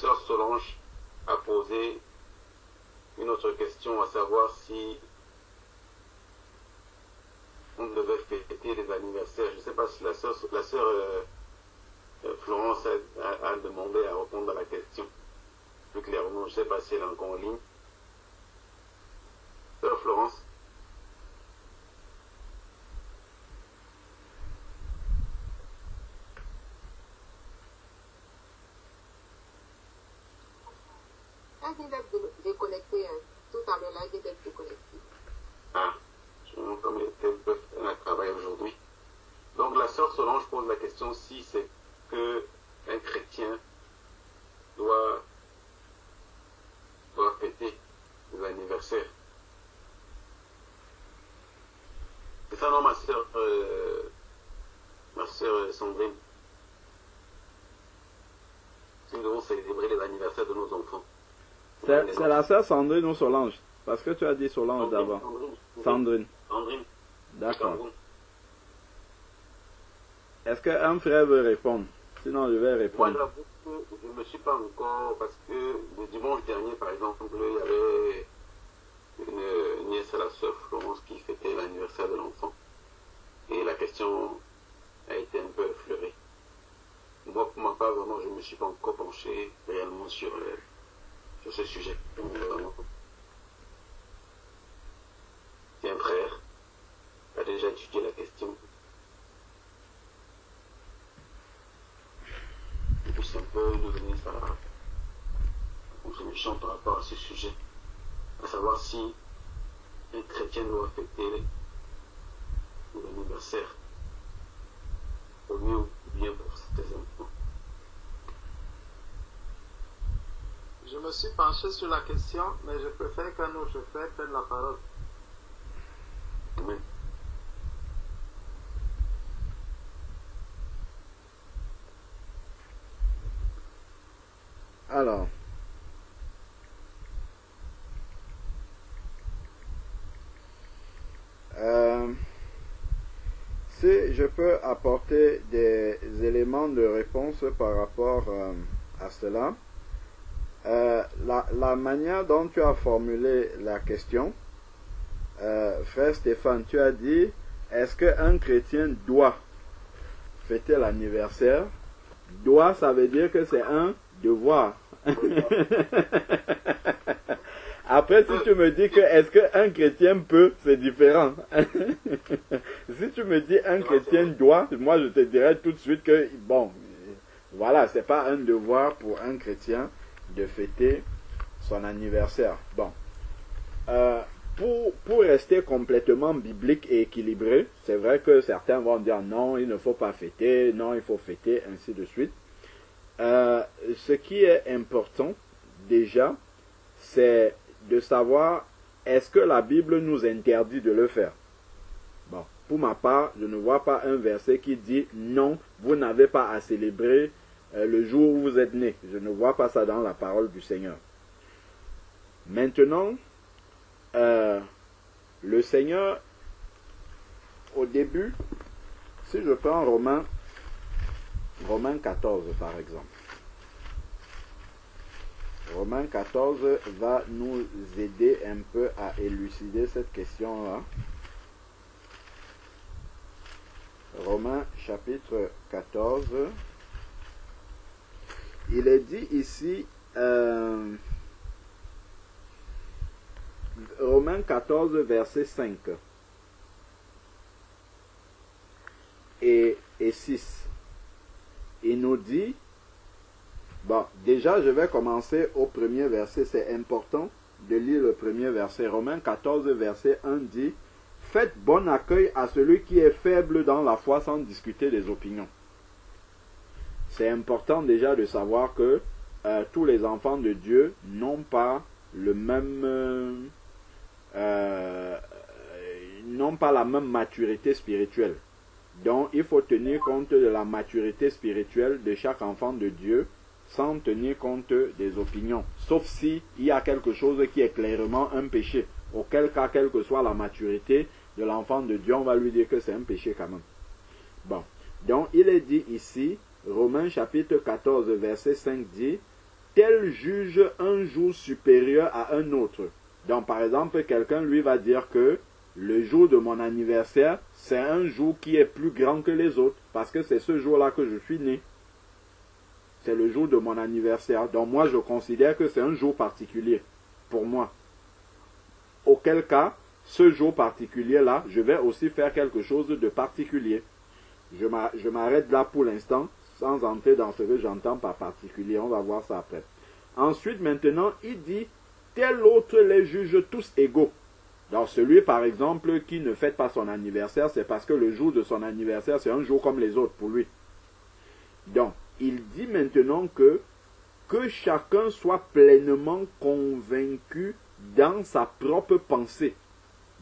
sœur Solange a posé une autre question, à savoir si on devait fêter les anniversaires. Je ne sais pas si la sœur Florence a demandé à répondre à la question plus clairement. Je ne sais pas si elle est encore en ligne. Sœur Florence. Elle vient d'être déconnectée. Tout à l'heure, elle vient d'être déconnectée. Ah, comme elle a travaillé aujourd'hui. Donc la sœur Solange pose la question si c'est que un chrétien doit fêter les anniversaires. C'est ça, non, ma sœur Sandrine? Si nous devons célébrer les anniversaires de nos enfants. C'est la sœur Sandrine ou Solange? Parce que tu as dit Solange d'abord. Sandrine. Sandrine. D'accord. Est-ce qu'un frère veut répondre? Sinon, je vais répondre. Moi, j'avoue que je ne me suis pas encore, parce que le dimanche dernier, par exemple, il y avait une nièce à la sœur Florence qui fêtait l'anniversaire de l'enfant. Et la question a été un peu effleurée. Moi, pour ma part, vraiment, je ne me suis pas encore penché réellement sur ce sujet. Si un frère a déjà étudié la question, il puisse un peu nous donner sa contribution par rapport à ce sujet, à savoir si un chrétien doit fêter l'anniversaire au mieux ou bien pour ses enfants. Je me suis penché sur la question, mais je préfère qu'un autre frère prenne la parole. Amen. Alors, si je peux apporter des éléments de réponse par rapport à cela, la manière dont tu as formulé la question, frère Stéphane, tu as dit, est-ce qu'un chrétien doit fêter l'anniversaire? Doit, ça veut dire que c'est un devoir. Après, si tu me dis que est-ce qu'un chrétien peut, c'est différent. Si tu me dis un chrétien doit, moi je te dirais tout de suite que, bon, voilà, c'est pas un devoir pour un chrétien de fêter son anniversaire. Bon. Pour rester complètement biblique et équilibré, c'est vrai que certains vont dire non, il ne faut pas fêter, non, il faut fêter, ainsi de suite. Ce qui est important, déjà, c'est de savoir est-ce que la Bible nous interdit de le faire. Bon, pour ma part, je ne vois pas un verset qui dit non, vous n'avez pas à célébrer le jour où vous êtes né. Je ne vois pas ça dans la parole du Seigneur. Maintenant, le Seigneur, au début, si je prends Romains 14 par exemple, Romains 14 va nous aider un peu à élucider cette question-là. Romains chapitre 14, il est dit ici, Romains 14 verset 5 et 6, il nous dit, bon, déjà je vais commencer au premier verset, c'est important de lire le premier verset. Romains 14 verset 1 dit, faites bon accueil à celui qui est faible dans la foi sans discuter des opinions. C'est important déjà de savoir que tous les enfants de Dieu n'ont pas le même n'ont pas la même maturité spirituelle. Donc il faut tenir compte de la maturité spirituelle de chaque enfant de Dieu sans tenir compte des opinions. Sauf si il y a quelque chose qui est clairement un péché. Auquel cas, quelle que soit la maturité de l'enfant de Dieu, on va lui dire que c'est un péché quand même. Bon. Donc il est dit ici, Romains chapitre 14 verset 5 dit, tel juge un jour supérieur à un autre. Donc par exemple, quelqu'un lui va dire que le jour de mon anniversaire, c'est un jour qui est plus grand que les autres, parce que c'est ce jour-là que je suis né. C'est le jour de mon anniversaire. Donc moi, je considère que c'est un jour particulier pour moi. Auquel cas, ce jour particulier-là, je vais aussi faire quelque chose de particulier. Je m'arrête là pour l'instant, sans entrer dans ce que j'entends par particulier. On va voir ça après. Ensuite, maintenant, il dit, tel autre les juge tous égaux. Donc celui, par exemple, qui ne fête pas son anniversaire, c'est parce que le jour de son anniversaire, c'est un jour comme les autres pour lui. Donc, il dit maintenant que chacun soit pleinement convaincu dans sa propre pensée.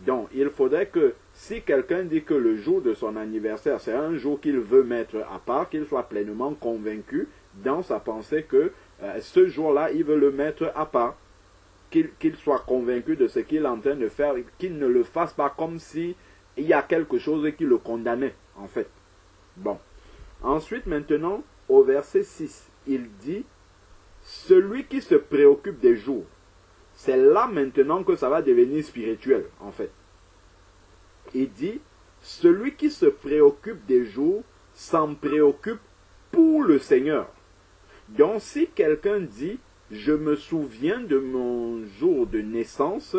Donc, il faudrait que si quelqu'un dit que le jour de son anniversaire, c'est un jour qu'il veut mettre à part, qu'il soit pleinement convaincu dans sa pensée que ce jour-là, il veut le mettre à part. Qu'il soit convaincu de ce qu'il est en train de faire, qu'il ne le fasse pas comme si il y a quelque chose qui le condamnait, en fait. Bon. Ensuite, maintenant, au verset 6, il dit, celui qui se préoccupe des jours. C'est là maintenant que ça va devenir spirituel, en fait. Il dit, celui qui se préoccupe des jours s'en préoccupe pour le Seigneur. Donc, si quelqu'un dit, je me souviens de mon jour de naissance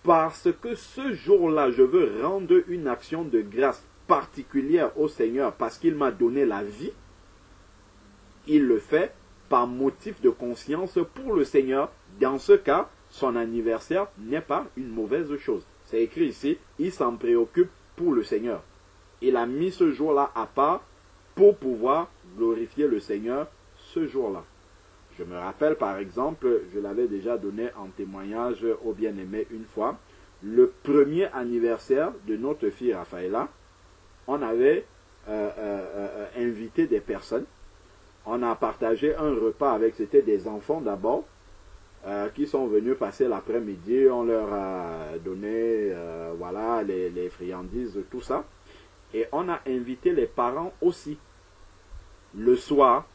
parce que ce jour-là, je veux rendre une action de grâce particulière au Seigneur parce qu'il m'a donné la vie. Il le fait par motif de conscience pour le Seigneur. Dans ce cas, son anniversaire n'est pas une mauvaise chose. C'est écrit ici, il s'en préoccupe pour le Seigneur. Il a mis ce jour-là à part pour pouvoir glorifier le Seigneur ce jour-là. Je me rappelle par exemple, je l'avais déjà donné en témoignage au bien-aimé une fois, le premier anniversaire de notre fille Raphaëla, on avait invité des personnes, on a partagé un repas avec, c'était des enfants d'abord, qui sont venus passer l'après-midi, on leur a donné voilà, les friandises, tout ça, et on a invité les parents aussi. Le soir,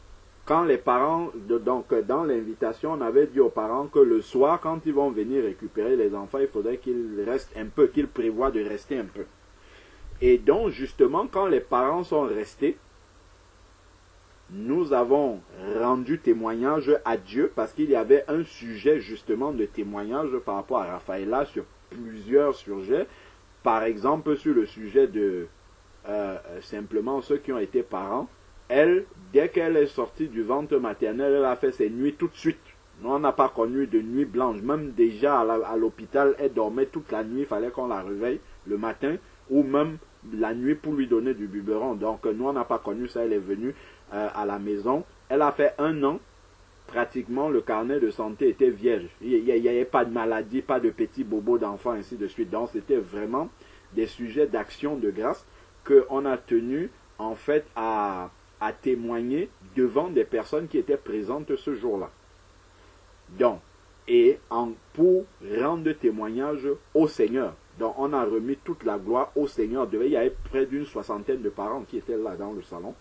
quand les parents, donc dans l'invitation, on avait dit aux parents que le soir, quand ils vont venir récupérer les enfants, il faudrait qu'ils restent un peu, qu'ils prévoient de rester un peu. Et donc, justement, quand les parents sont restés, nous avons rendu témoignage à Dieu parce qu'il y avait un sujet justement de témoignage par rapport à Raphaëla sur plusieurs sujets. Par exemple, sur le sujet de simplement ceux qui ont été parents. Elle, dès qu'elle est sortie du ventre maternel, elle a fait ses nuits tout de suite. Nous, on n'a pas connu de nuit blanche. Même déjà à l'hôpital, elle dormait toute la nuit. Il fallait qu'on la réveille le matin ou même la nuit pour lui donner du biberon. Donc, nous, on n'a pas connu ça. Elle est venue à la maison. Elle a fait 1 an. Pratiquement, le carnet de santé était vierge. Il n'y avait pas de maladie, pas de petits bobos d'enfants, ainsi de suite. Donc, c'était vraiment des sujets d'action de grâce qu'on a tenu, en fait, à témoigner devant des personnes qui étaient présentes ce jour-là. Donc, et pour rendre témoignage au Seigneur. Donc, on a remis toute la gloire au Seigneur. Il y avait près d'une 60aine de parents qui étaient là dans le salon.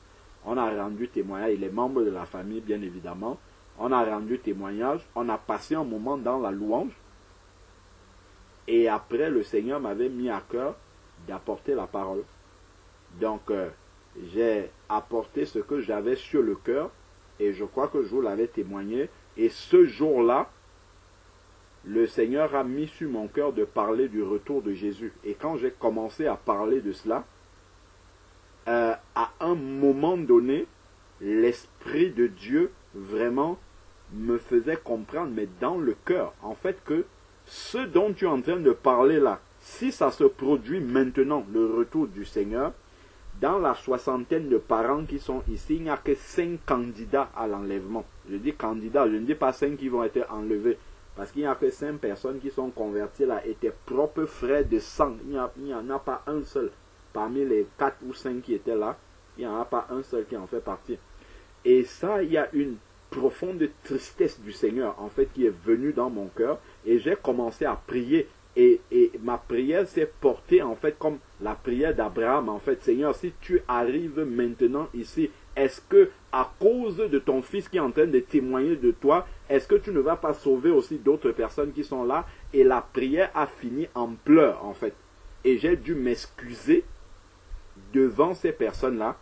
On a rendu témoignage, et les membres de la famille, bien évidemment. On a rendu témoignage. On a passé un moment dans la louange. Et après, le Seigneur m'avait mis à cœur d'apporter la parole. Donc, j'ai apporté ce que j'avais sur le cœur et je crois que je vous l'avais témoigné. Et ce jour-là, le Seigneur a mis sur mon cœur de parler du retour de Jésus. Et quand j'ai commencé à parler de cela, à un moment donné, l'Esprit de Dieu vraiment me faisait comprendre, mais dans le cœur, en fait, que ce dont tu es en train de parler là, si ça se produit maintenant, le retour du Seigneur, dans la 60aine de parents qui sont ici, il n'y a que 5 candidats à l'enlèvement. Je dis candidats, je ne dis pas 5 qui vont être enlevés. Parce qu'il n'y a que 5 personnes qui sont converties là et tes propres frères de sang. Il n'y en a pas un seul. Parmi les 4 ou 5 qui étaient là, il n'y en a pas un seul qui en fait partie. Et ça, il y a une profonde tristesse du Seigneur, en fait, qui est venue dans mon cœur. Et j'ai commencé à prier. Et ma prière s'est portée, en fait, comme la prière d'Abraham, en fait. Seigneur, si tu arrives maintenant ici, est-ce que à cause de ton fils qui est en train de témoigner de toi, est-ce que tu ne vas pas sauver aussi d'autres personnes qui sont là? Et la prière a fini en pleurs, en fait. Et j'ai dû m'excuser devant ces personnes-là.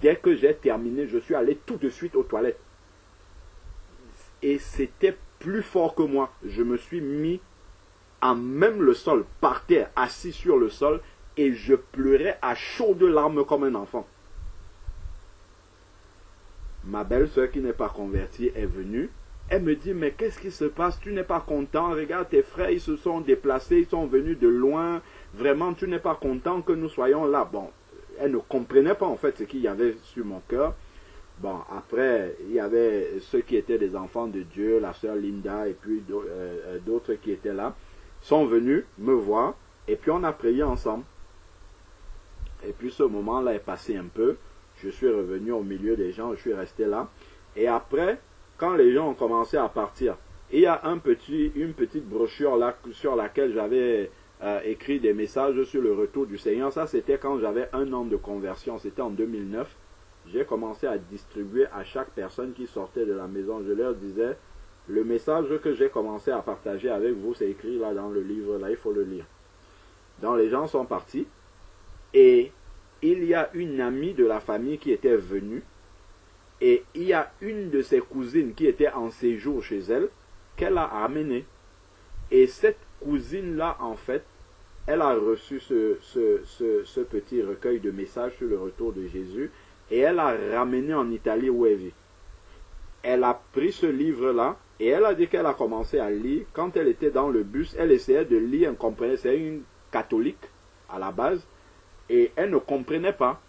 Dès que j'ai terminé, je suis allé tout de suite aux toilettes. Et c'était plus fort que moi. Je me suis mis à même le sol, par terre, assis sur le sol, et je pleurais à chaudes larmes comme un enfant. Ma belle-sœur qui n'est pas convertie est venue. Elle me dit, mais qu'est-ce qui se passe? Tu n'es pas content? Regarde, tes frères, ils se sont déplacés, ils sont venus de loin. Vraiment, tu n'es pas content que nous soyons là. Bon, elle ne comprenait pas en fait ce qu'il y avait sur mon cœur. Bon, après, il y avait ceux qui étaient des enfants de Dieu, la sœur Linda et puis d'autres qui étaient là, sont venus me voir et puis on a prié ensemble. Et puis ce moment-là est passé un peu. Je suis revenu au milieu des gens, je suis resté là. Et après, quand les gens ont commencé à partir, il y a une petite brochure là sur laquelle j'avais écrit des messages sur le retour du Seigneur. Ça, c'était quand j'avais 1 an de conversion. C'était en 2009. J'ai commencé à distribuer à chaque personne qui sortait de la maison. Je leur disais, le message que j'ai commencé à partager avec vous, c'est écrit là dans le livre, là, il faut le lire. Donc les gens sont partis. Et il y a une amie de la famille qui était venue. Et il y a une de ses cousines qui était en séjour chez elle, qu'elle a amenée. Et cette cousine-là, en fait, elle a reçu ce petit recueil de messages sur le retour de Jésus. Et elle a ramené en Italie où elle vit. Elle a pris ce livre-là et elle a dit qu'elle a commencé à lire. Quand elle était dans le bus, elle essayait de lire, elle comprenait, c'est une catholique à la base. Et elle ne comprenait pas.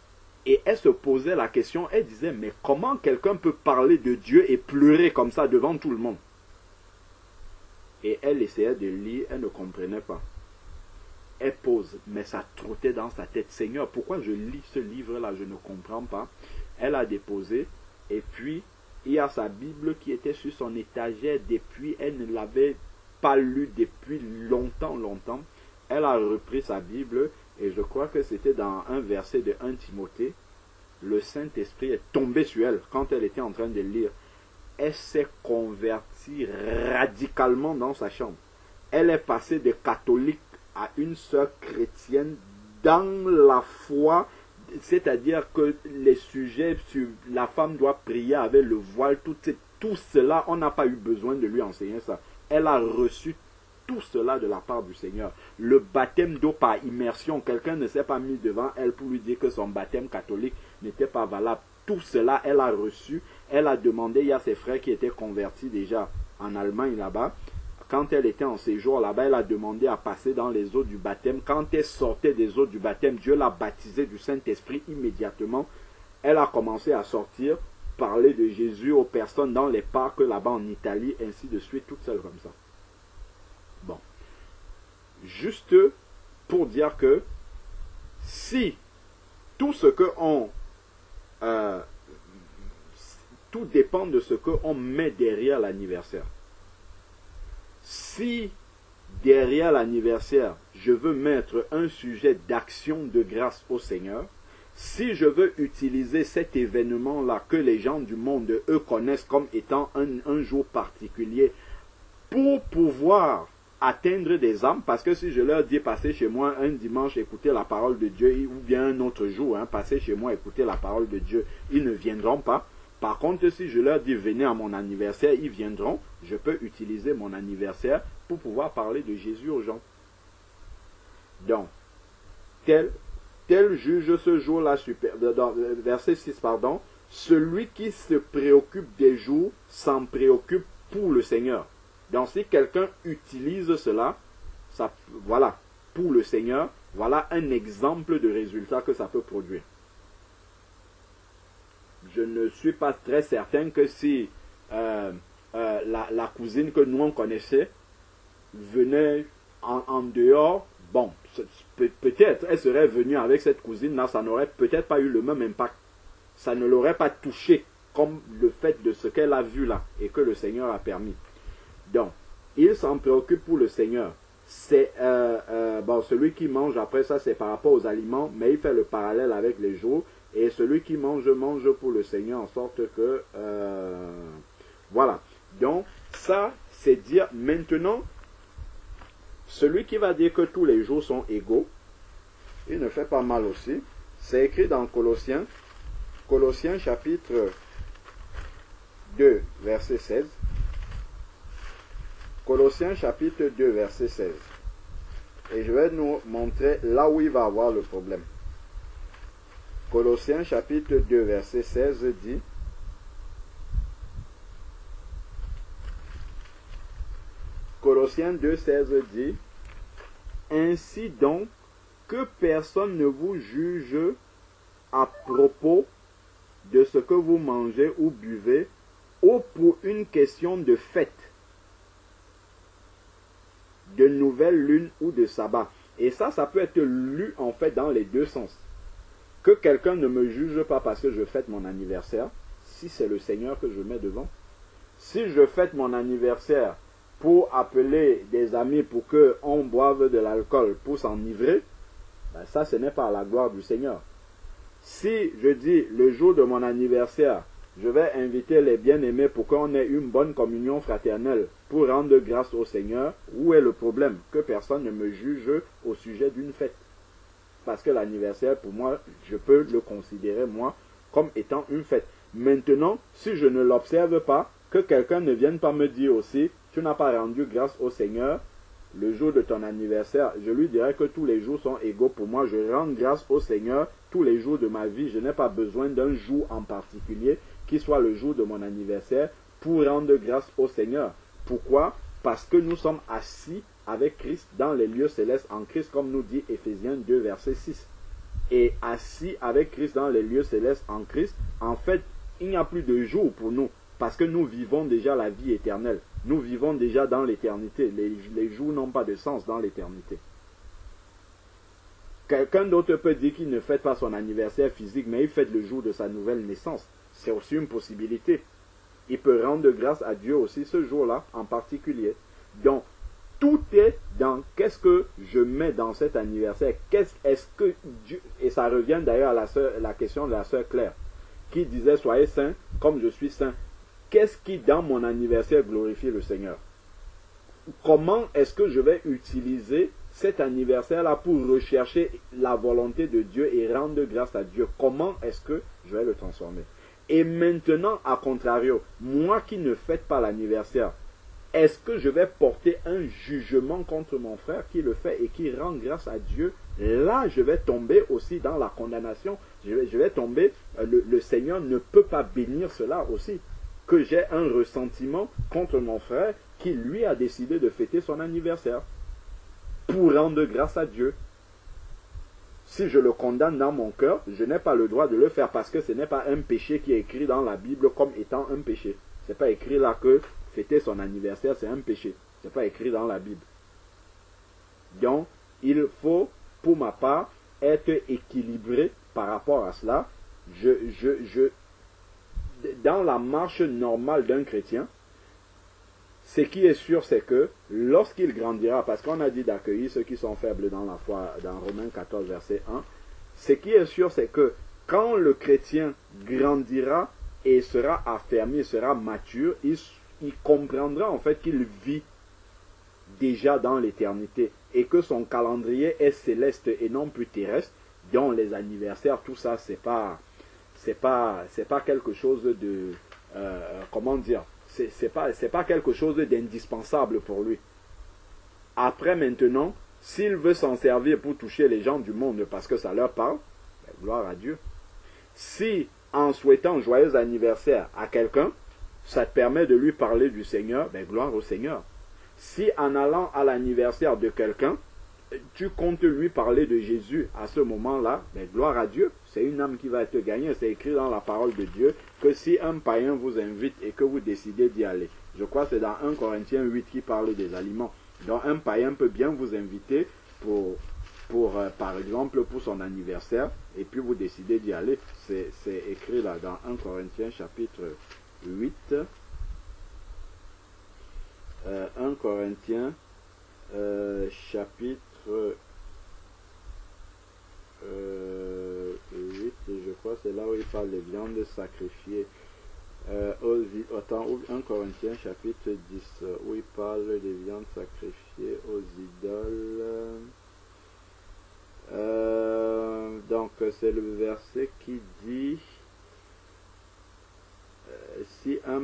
Et elle se posait la question, elle disait, mais comment quelqu'un peut parler de Dieu et pleurer comme ça devant tout le monde? Et elle essayait de lire, elle ne comprenait pas. Elle pose, mais ça trottait dans sa tête. Seigneur, pourquoi je lis ce livre-là? Je ne comprends pas. Elle a déposé, et puis il y a sa Bible qui était sur son étagère depuis, elle ne l'avait pas lu depuis longtemps. Elle a repris sa Bible, et je crois que c'était dans un verset de 1 Timothée. Le Saint-Esprit est tombé sur elle quand elle était en train de lire. Elle s'est convertie radicalement dans sa chambre. Elle est passée de catholique à une sœur chrétienne dans la foi, c'est-à-dire que les sujets sur la femme doit prier avec le voile, tout cela, on n'a pas eu besoin de lui enseigner ça. Elle a reçu tout cela de la part du Seigneur. Le baptême d'eau par immersion, quelqu'un ne s'est pas mis devant elle pour lui dire que son baptême catholique n'était pas valable. Tout cela, elle a reçu. Elle a demandé, il y a ses frères qui étaient convertis déjà en Allemagne là-bas. Quand elle était en séjour là-bas, elle a demandé à passer dans les eaux du baptême. Quand elle sortait des eaux du baptême, Dieu l'a baptisée du Saint-Esprit immédiatement. Elle a commencé à sortir, parler de Jésus aux personnes dans les parcs là-bas en Italie, ainsi de suite, toute seule comme ça. Bon. Juste pour dire que si tout ce que tout dépend de ce qu'on met derrière l'anniversaire. Si derrière l'anniversaire, je veux mettre un sujet d'action de grâce au Seigneur, si je veux utiliser cet événement-là que les gens du monde, eux, connaissent comme étant un jour particulier pour pouvoir atteindre des âmes, parce que si je leur dis passer chez moi un dimanche écouter la parole de Dieu, ou bien un autre jour, passer chez moi écouter la parole de Dieu, ils ne viendront pas. Par contre, si je leur dis venez à mon anniversaire, ils viendront. Je peux utiliser mon anniversaire pour pouvoir parler de Jésus aux gens. Donc, tel juge ce jour-là, verset 6, pardon, celui qui se préoccupe des jours s'en préoccupe pour le Seigneur. Donc, si quelqu'un utilise cela, voilà, pour le Seigneur, voilà un exemple de résultat que ça peut produire. Je ne suis pas très certain que si la cousine que nous on connaissait venait en dehors, bon, peut-être elle serait venue avec cette cousine-là, ça n'aurait peut-être pas eu le même impact. Ça ne l'aurait pas touché comme le fait de ce qu'elle a vu là et que le Seigneur a permis. Donc, il s'en préoccupe pour le Seigneur. C'est bon, celui qui mange après ça, c'est par rapport aux aliments, mais il fait le parallèle avec les jours. Et celui qui mange, mange pour le Seigneur, en sorte que... voilà. Donc, ça, c'est dire maintenant, celui qui va dire que tous les jours sont égaux, il ne fait pas mal aussi. C'est écrit dans Colossiens, Colossiens chapitre 2, verset 16. Colossiens chapitre 2, verset 16. Et je vais nous montrer là où il va avoir le problème. Colossiens chapitre 2, verset 16 dit, Colossiens 2, 16 dit, ainsi donc, que personne ne vous juge à propos de ce que vous mangez ou buvez, ou pour une question de fête, de nouvelle lune ou de sabbat. Et ça peut être lu en fait dans les deux sens. Que quelqu'un ne me juge pas parce que je fête mon anniversaire, si c'est le Seigneur que je mets devant. Si je fête mon anniversaire pour appeler des amis pour qu'on boive de l'alcool pour s'enivrer, ben ça ce n'est pas à la gloire du Seigneur. Si je dis le jour de mon anniversaire, je vais inviter les bien-aimés pour qu'on ait une bonne communion fraternelle pour rendre grâce au Seigneur, où est le problème? Que personne ne me juge au sujet d'une fête. Parce que l'anniversaire, pour moi, je peux le considérer, moi, comme étant une fête. Maintenant, si je ne l'observe pas, que quelqu'un ne vienne pas me dire aussi, tu n'as pas rendu grâce au Seigneur le jour de ton anniversaire, je lui dirais que tous les jours sont égaux pour moi. Je rends grâce au Seigneur tous les jours de ma vie. Je n'ai pas besoin d'un jour en particulier qui soit le jour de mon anniversaire pour rendre grâce au Seigneur. Pourquoi? Parce que nous sommes assis avec Christ dans les lieux célestes en Christ, comme nous dit Éphésiens 2, verset 6. Et assis avec Christ dans les lieux célestes en Christ, en fait, il n'y a plus de jour pour nous, parce que nous vivons déjà la vie éternelle. Nous vivons déjà dans l'éternité. Les jours n'ont pas de sens dans l'éternité. Quelqu'un d'autre peut dire qu'il ne fête pas son anniversaire physique, mais il fête le jour de sa nouvelle naissance. C'est aussi une possibilité. Il peut rendre grâce à Dieu aussi ce jour-là en particulier. Donc, tout est dans qu'est-ce que je mets dans cet anniversaire. Est-ce que Dieu, et ça revient d'ailleurs à la question de la sœur Claire, qui disait soyez saints comme je suis saint. Qu'est-ce qui dans mon anniversaire glorifie le Seigneur? Comment est-ce que je vais utiliser cet anniversaire-là pour rechercher la volonté de Dieu et rendre grâce à Dieu? Comment est-ce que je vais le transformer? Et maintenant, à contrario, moi qui ne fête pas l'anniversaire, est-ce que je vais porter un jugement contre mon frère qui le fait et qui rend grâce à Dieu? Là, je vais tomber aussi dans la condamnation. Je vais tomber, le Seigneur ne peut pas bénir cela aussi. Que j'ai un ressentiment contre mon frère qui lui a décidé de fêter son anniversaire pour rendre grâce à Dieu. Si je le condamne dans mon cœur, je n'ai pas le droit de le faire parce que ce n'est pas un péché qui est écrit dans la Bible comme étant un péché. Ce n'est pas écrit là que fêter son anniversaire c'est un péché. Ce n'est pas écrit dans la Bible. Donc, il faut, pour ma part, être équilibré par rapport à cela. Dans la marche normale d'un chrétien, ce qui est sûr, c'est que lorsqu'il grandira, parce qu'on a dit d'accueillir ceux qui sont faibles dans la foi, dans Romains 14, verset 1, ce qui est sûr, c'est que quand le chrétien grandira et sera affermi, sera mature, il comprendra en fait qu'il vit déjà dans l'éternité et que son calendrier est céleste et non plus terrestre, dont les anniversaires, tout ça, c'est pas quelque chose de comment dire, c'est pas quelque chose d'indispensable pour lui. Après maintenant, s'il veut s'en servir pour toucher les gens du monde parce que ça leur parle, ben, gloire à Dieu. Si en souhaitant joyeux anniversaire à quelqu'un, ça te permet de lui parler du Seigneur, ben, gloire au Seigneur. Si en allant à l'anniversaire de quelqu'un, tu comptes lui parler de Jésus à ce moment-là, ben, gloire à Dieu, c'est une âme qui va être gagnée. C'est écrit dans la parole de Dieu que si un païen vous invite et que vous décidez d'y aller, je crois que c'est dans 1 Corinthiens 8 qui parle des aliments. Donc un païen peut bien vous inviter par exemple pour son anniversaire et puis vous décidez d'y aller. C'est écrit là dans 1 Corinthiens chapitre 8. 1 Corinthiens chapitre 8, je crois crois que c'est là où il parle des viandes sacrifiées. 1 Corinthiens chapitre 10, où il parle des viandes sacrifiées aux idoles. Donc c'est le verset qui dit si un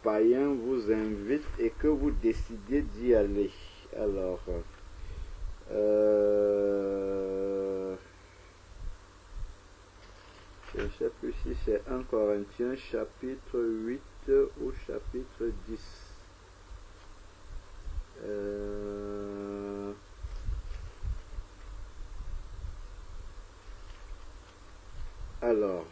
païen vous invite et que vous décidez d'y aller. Alors je ne sais plus si c'est 1 Corinthiens chapitre 8 ou chapitre 10. Alors,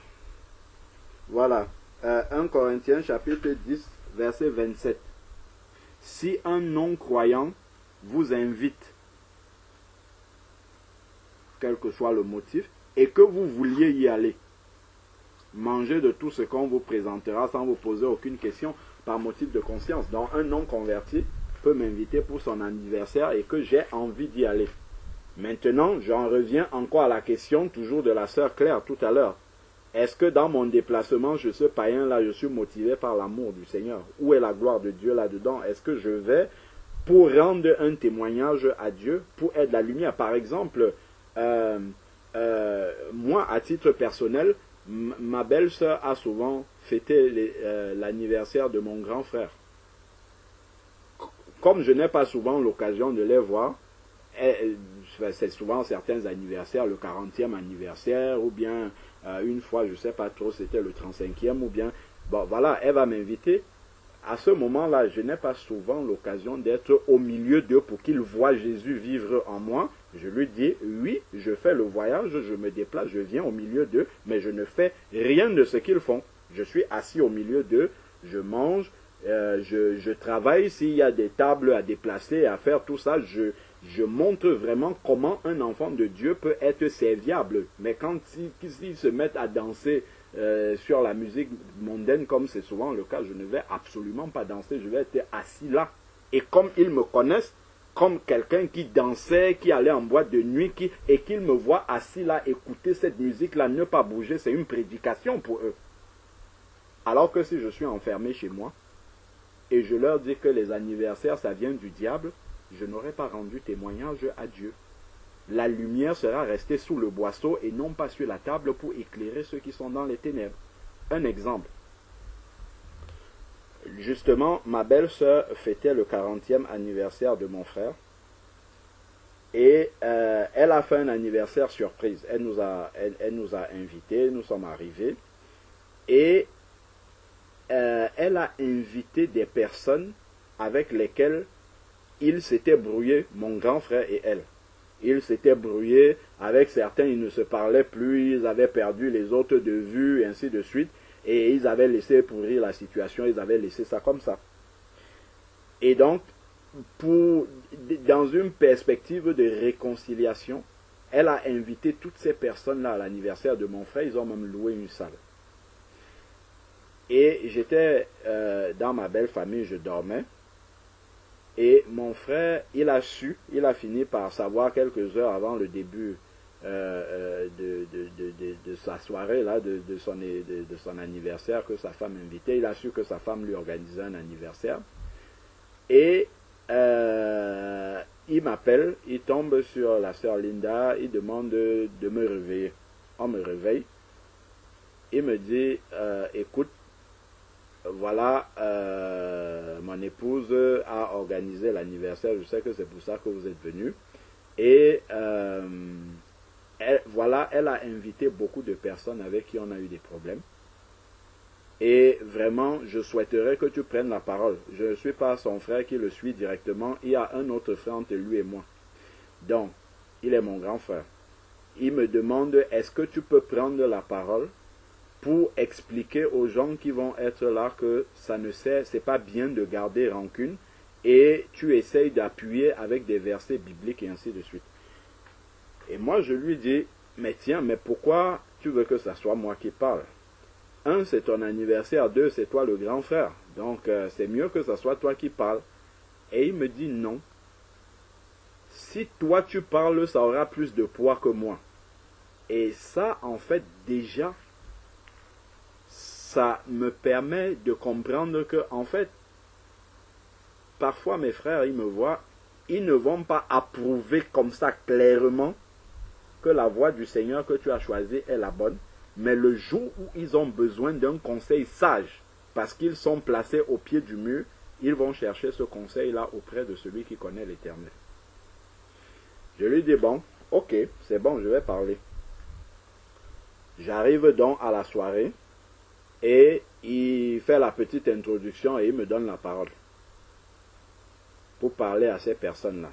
voilà, 1 Corinthiens chapitre 10, verset 27. Si un non-croyant vous invite, quel que soit le motif, et que vous vouliez y aller, mangez de tout ce qu'on vous présentera sans vous poser aucune question par motif de conscience. Donc un non-converti peut m'inviter pour son anniversaire et que j'ai envie d'y aller. Maintenant, j'en reviens encore à la question toujours de la sœur Claire tout à l'heure. Est-ce que dans mon déplacement chez ce païen-là, je suis motivé par l'amour du Seigneur? Où est la gloire de Dieu là-dedans? Est-ce que je vais pour rendre un témoignage à Dieu, pour être la lumière? Par exemple, moi, à titre personnel, ma belle-sœur a souvent fêté l'anniversaire de mon grand frère. Comme je n'ai pas souvent l'occasion de les voir, c'est souvent certains anniversaires, le 40e anniversaire, ou bien une fois, je ne sais pas trop, c'était le 35e, ou bien, bon voilà, elle va m'inviter. À ce moment-là, je n'ai pas souvent l'occasion d'être au milieu d'eux pour qu'ils voient Jésus vivre en moi. Je lui dis, oui, je fais le voyage, je me déplace, je viens au milieu d'eux, mais je ne fais rien de ce qu'ils font. Je suis assis au milieu d'eux, je mange, je travaille. S'il y a des tables à déplacer, à faire tout ça, je montre vraiment comment un enfant de Dieu peut être serviable. Mais quand ils se mettent à danser sur la musique mondaine, comme c'est souvent le cas, je ne vais absolument pas danser, je vais être assis là. Et comme ils me connaissent, comme quelqu'un qui dansait, qui allait en boîte de nuit, et qu'ils me voient assis là, écouter cette musique-là, ne pas bouger, c'est une prédication pour eux. Alors que si je suis enfermé chez moi, et je leur dis que les anniversaires, ça vient du diable, je n'aurais pas rendu témoignage à Dieu. La lumière sera restée sous le boisseau et non pas sur la table pour éclairer ceux qui sont dans les ténèbres. Un exemple. Justement, ma belle-sœur fêtait le 40e anniversaire de mon frère et elle a fait un anniversaire surprise. Elle nous a invités, nous sommes arrivés et elle a invité des personnes avec lesquelles il s'était brouillé, mon grand frère et elle. Ils s'étaient brouillés, avec certains ils ne se parlaient plus, ils avaient perdu les autres de vue, et ainsi de suite, et ils avaient laissé pourrir la situation, ils avaient laissé ça comme ça. Et donc, dans une perspective de réconciliation, elle a invité toutes ces personnes-là à l'anniversaire de mon frère, ils ont même loué une salle. Et j'étais dans ma belle famille, je dormais. Et mon frère, il a fini par savoir quelques heures avant le début de sa soirée, là, de son anniversaire, que sa femme invitait. Il a su que sa femme lui organisait un anniversaire. Et il m'appelle, il tombe sur la sœur Linda, il demande de me réveiller. On me réveille. Il me dit, écoute, voilà, mon épouse a organisé l'anniversaire, je sais que c'est pour ça que vous êtes venus. Et elle a invité beaucoup de personnes avec qui on a eu des problèmes. Et vraiment, je souhaiterais que tu prennes la parole. Je ne suis pas son frère qui le suit directement, il y a un autre frère entre lui et moi. Donc, il est mon grand frère. Il me demande, est-ce que tu peux prendre la parole pour expliquer aux gens qui vont être là que c'est pas bien de garder rancune et tu essayes d'appuyer avec des versets bibliques et ainsi de suite. Et moi je lui dis, mais tiens, mais pourquoi tu veux que ça soit moi qui parle? 1, c'est ton anniversaire, 2, c'est toi le grand frère, donc c'est mieux que ça soit toi qui parle. Et il me dit non. Si toi tu parles, ça aura plus de poids que moi. Et ça, en fait, déjà, ça me permet de comprendre que, en fait, parfois mes frères, ils me voient, ils ne vont pas approuver comme ça clairement que la voie du Seigneur que tu as choisie est la bonne, mais le jour où ils ont besoin d'un conseil sage, parce qu'ils sont placés au pied du mur, ils vont chercher ce conseil-là auprès de celui qui connaît l'Éternel. Je lui dis, bon, ok, c'est bon, je vais parler. J'arrive donc à la soirée et il fait la petite introduction et il me donne la parole pour parler à ces personnes-là.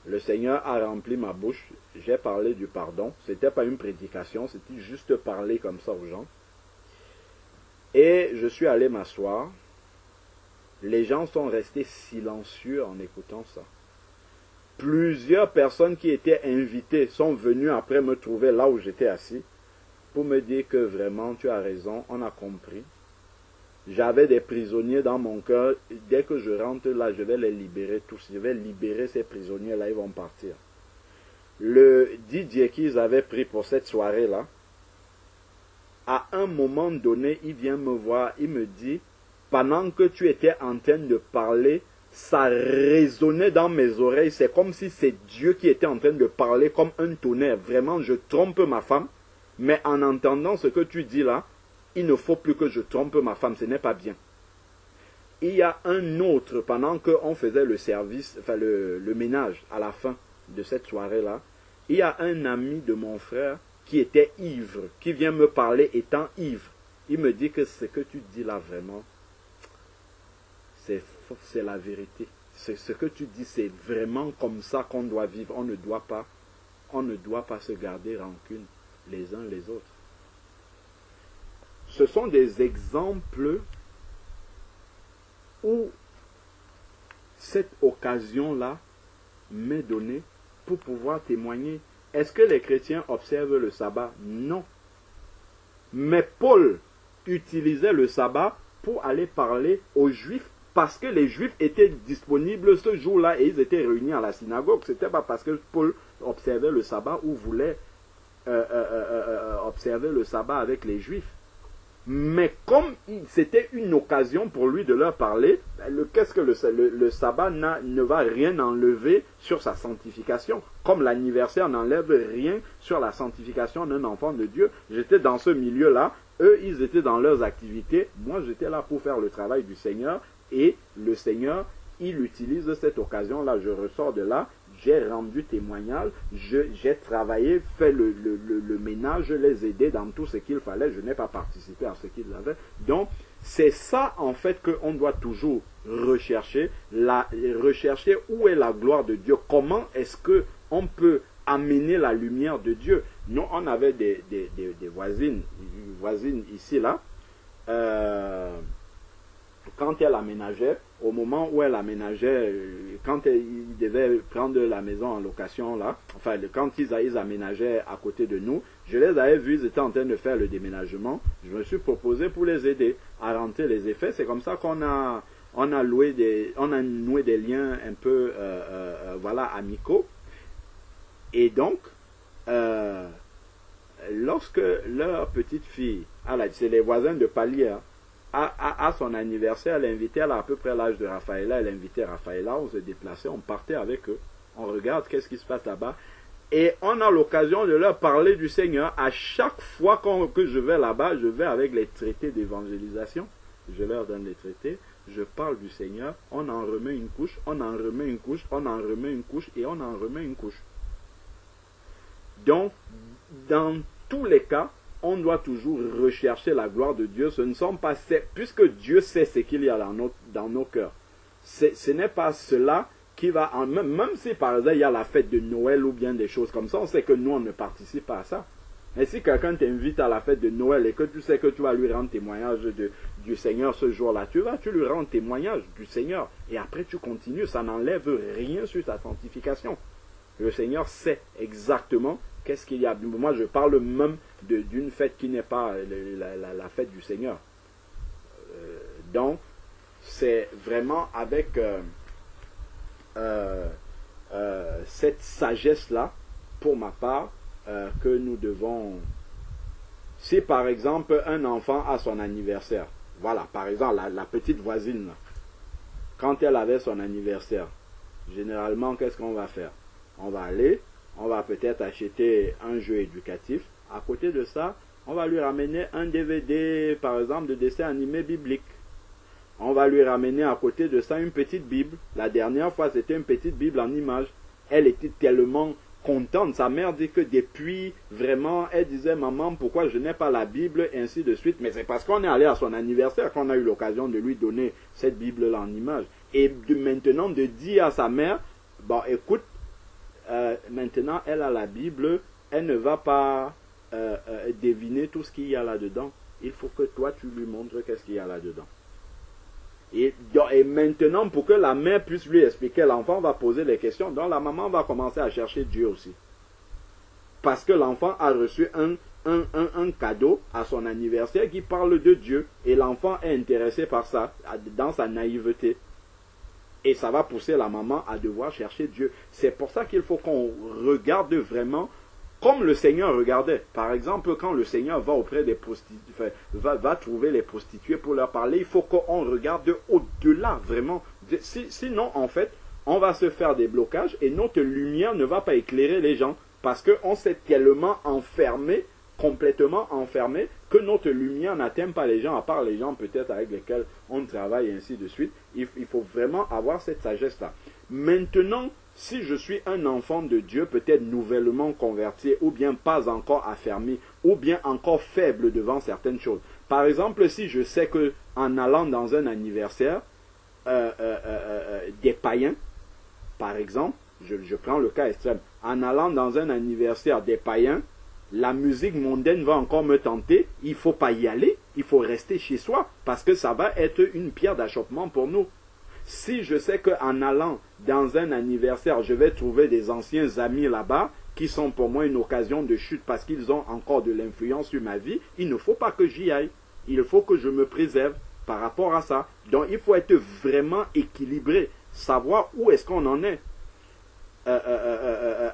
Le Seigneur a rempli ma bouche, j'ai parlé du pardon. C'était pas une prédication, c'était juste parler comme ça aux gens. Et je suis allé m'asseoir. Les gens sont restés silencieux en écoutant ça. Plusieurs personnes qui étaient invitées sont venues après me trouver là où j'étais assis pour me dire que vraiment tu as raison, on a compris. J'avais des prisonniers dans mon cœur. Dès que je rentre là, je vais les libérer tous. Je vais libérer ces prisonniers-là, ils vont partir. Le DJ qu'ils avaient pris pour cette soirée-là, à un moment donné, il vient me voir, il me dit, pendant que tu étais en train de parler, ça résonnait dans mes oreilles. C'est comme si c'est Dieu qui était en train de parler comme un tonnerre. Vraiment, je trompe ma femme. Mais en entendant ce que tu dis là, il ne faut plus que je trompe ma femme, ce n'est pas bien. Il y a un autre, pendant qu'on faisait le service, enfin le ménage à la fin de cette soirée-là, il y a un ami de mon frère qui était ivre, qui vient me parler étant ivre. Il me dit que ce que tu dis là vraiment, c'est la vérité. Ce que tu dis, c'est vraiment comme ça qu'on doit vivre. On ne doit pas se garder rancune les uns les autres. Ce sont des exemples où cette occasion-là m'est donnée pour pouvoir témoigner. Est-ce que les chrétiens observent le sabbat? Non. Mais Paul utilisait le sabbat pour aller parler aux Juifs parce que les Juifs étaient disponibles ce jour-là et ils étaient réunis à la synagogue. Ce n'était pas parce que Paul observait le sabbat ou voulait observer le sabbat avec les Juifs. Mais comme c'était une occasion pour lui de leur parler, qu'est-ce que le sabbat ne va rien enlever sur sa sanctification. Comme l'anniversaire n'enlève rien sur la sanctification d'un enfant de Dieu. J'étais dans ce milieu-là, eux ils étaient dans leurs activités, moi j'étais là pour faire le travail du Seigneur, et le Seigneur, il utilise cette occasion-là, je ressors de là, j'ai rendu témoignage, j'ai travaillé, fait le ménage, je les aidais dans tout ce qu'il fallait, je n'ai pas participé à ce qu'ils avaient. Donc, c'est ça en fait qu'on doit toujours rechercher, rechercher où est la gloire de Dieu, comment est-ce qu'on peut amener la lumière de Dieu. Nous, on avait des voisines ici, là, quand elle aménageait, au moment où elle aménageait, quand ils devaient prendre la maison en location là, enfin quand ils aménageaient à côté de nous, je les avais vus, ils étaient en train de faire le déménagement. Je me suis proposé pour les aider à rentrer les effets. C'est comme ça qu'on a noué des liens un peu voilà amicaux. Et donc lorsque leur petite fille, c'est les voisins de palier, hein, à son anniversaire, elle invitait, elle a à peu près l'âge de Raphaëla, elle invitait Raphaëla, on se déplaçait, on partait avec eux, on regarde qu'est-ce qui se passe là-bas, et on a l'occasion de leur parler du Seigneur. À chaque fois que je vais là-bas, je vais avec les traités d'évangélisation, je leur donne les traités, je parle du Seigneur, on en remet une couche, on en remet une couche, on en remet une couche, et on en remet une couche. Donc, dans tous les cas, on doit toujours rechercher la gloire de Dieu. Ce ne sont pas puisque Dieu sait ce qu'il y a dans nos cœurs. Ce n'est pas cela qui va, même si par exemple il y a la fête de Noël ou bien des choses comme ça, on sait que nous on ne participe pas à ça. Mais si quelqu'un t'invite à la fête de Noël et que tu sais que tu vas lui rendre témoignage du Seigneur ce jour-là, tu lui rends témoignage du Seigneur et après tu continues, ça n'enlève rien sur ta sanctification. Le Seigneur sait exactement qu'est-ce qu'il y a. Moi je parle même d'une fête qui n'est pas la fête du Seigneur. Donc, c'est vraiment avec cette sagesse-là, pour ma part, que nous devons... Si par exemple un enfant a son anniversaire, voilà, par exemple la petite voisine, là, quand elle avait son anniversaire, généralement qu'est-ce qu'on va faire? On va aller, on va peut-être acheter un jeu éducatif. À côté de ça, on va lui ramener un DVD, par exemple, de dessin animé biblique. On va lui ramener à côté de ça une petite Bible. La dernière fois, c'était une petite Bible en image. Elle était tellement contente. Sa mère dit que depuis, vraiment, elle disait, maman, pourquoi je n'ai pas la Bible, et ainsi de suite. Mais c'est parce qu'on est allé à son anniversaire qu'on a eu l'occasion de lui donner cette Bible-là en image. Et maintenant, de dire à sa mère, bon, écoute, maintenant, elle a la Bible, elle ne va pas deviner tout ce qu'il y a là-dedans. Il faut que toi, tu lui montres qu'est-ce qu'il y a là-dedans. Et maintenant, pour que la mère puisse lui expliquer, l'enfant va poser les questions. Donc la maman va commencer à chercher Dieu aussi. Parce que l'enfant a reçu un cadeau à son anniversaire qui parle de Dieu. Et l'enfant est intéressé par ça, dans sa naïveté. Et ça va pousser la maman à devoir chercher Dieu. C'est pour ça qu'il faut qu'on regarde vraiment comme le Seigneur regardait. Par exemple, quand le Seigneur va auprès des prostituées, va trouver les prostituées pour leur parler, il faut qu'on regarde au-delà, vraiment. Sinon, en fait, on va se faire des blocages et notre lumière ne va pas éclairer les gens. Parce qu'on s'est tellement enfermé, complètement enfermé, que notre lumière n'atteint pas les gens, à part les gens peut-être avec lesquels on travaille et ainsi de suite. Il faut vraiment avoir cette sagesse-là. Maintenant, si je suis un enfant de Dieu, peut-être nouvellement converti, ou bien pas encore affermi, ou bien encore faible devant certaines choses. Par exemple, si je sais que en allant dans un anniversaire, des païens, par exemple, je prends le cas extrême, en allant dans un anniversaire des païens, la musique mondaine va encore me tenter, il ne faut pas y aller, il faut rester chez soi, parce que ça va être une pierre d'achoppement pour nous. Si je sais qu'en allant dans un anniversaire, je vais trouver des anciens amis là-bas, qui sont pour moi une occasion de chute parce qu'ils ont encore de l'influence sur ma vie, il ne faut pas que j'y aille. Il faut que je me préserve par rapport à ça. Donc il faut être vraiment équilibré, savoir où est-ce qu'on en est